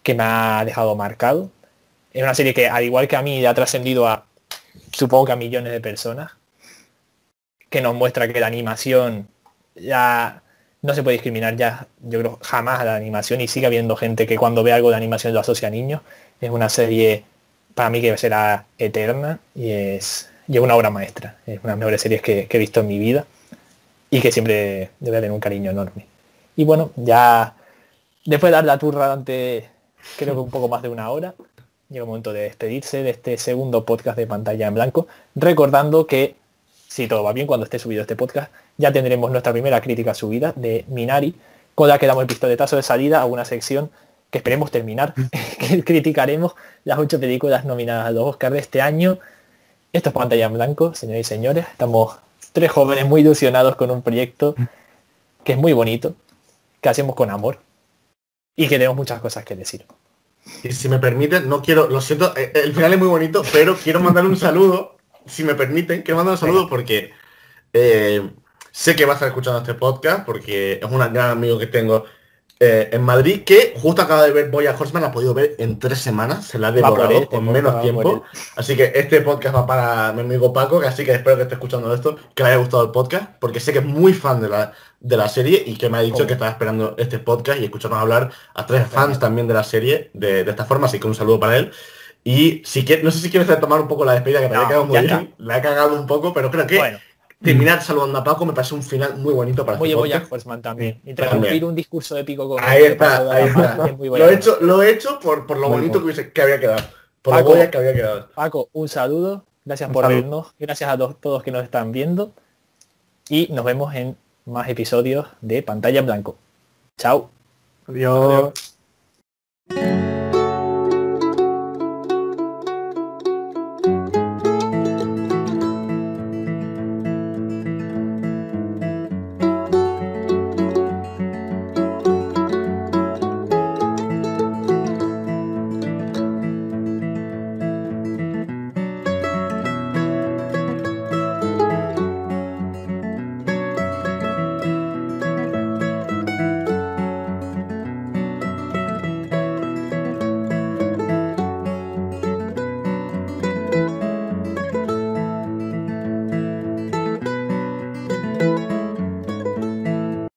que me ha dejado marcado. Es una serie que, al igual que a mí, ha trascendido a, supongo que a millones de personas, que nos muestra que la animación ya no se puede discriminar ya, yo creo, jamás a la animación, y sigue habiendo gente que cuando ve algo de animación lo asocia a niños. Es una serie, para mí, que será eterna, y es una obra maestra. Es una de las mejores series que he visto en mi vida, y que siempre debe tener un cariño enorme. Y bueno, ya después de dar la turra durante, creo que un poco más de una hora, llega el momento de despedirse de este segundo podcast de Pantalla en Blanco, recordando que, si todo va bien, cuando esté subido este podcast, ya tendremos nuestra primera crítica subida de Minari, con la que damos el pistoletazo de salida a una sección que esperemos terminar, que criticaremos las 8 películas nominadas a los Oscars de este año. Esto es Pantalla en Blanco, señores y señores. Estamos 3 jóvenes muy ilusionados con un proyecto que es muy bonito, que hacemos con amor, y que tenemos muchas cosas que decir. Y si me permiten, no quiero, lo siento, el final es muy bonito, pero quiero mandar un saludo, si me permiten, quiero mandar un saludo porque sé que vas a estar escuchando este podcast, porque es un gran amigo que tengo en Madrid, que justo acaba de ver BoJack Horseman, la ha podido ver en 3 semanas, se la ha devorado con menos tiempo. Así que este podcast va para mi amigo Paco, que así que espero que esté escuchando esto, que le haya gustado el podcast, porque sé que es muy fan de la serie, y que me ha dicho que estaba esperando este podcast y escucharnos hablar a 3 fans también de la serie de esta forma, así que un saludo para él. Y si no sé si quieres tomar un poco la despedida, que me había quedado muy bien, la he cagado un poco, pero creo que terminar saludando a Paco me parece un final muy bonito para muy este BoJack podcast. Horseman también. Interrumpir un discurso épico con ahí está, ahí está. Lo he hecho por lo bonito que había quedado. Por Paco, lo BoJack que había quedado. Paco, un saludo. Gracias por vernos. Gracias a todos que nos están viendo. Y nos vemos en más episodios de Pantalla en Blanco. Chao. Adiós.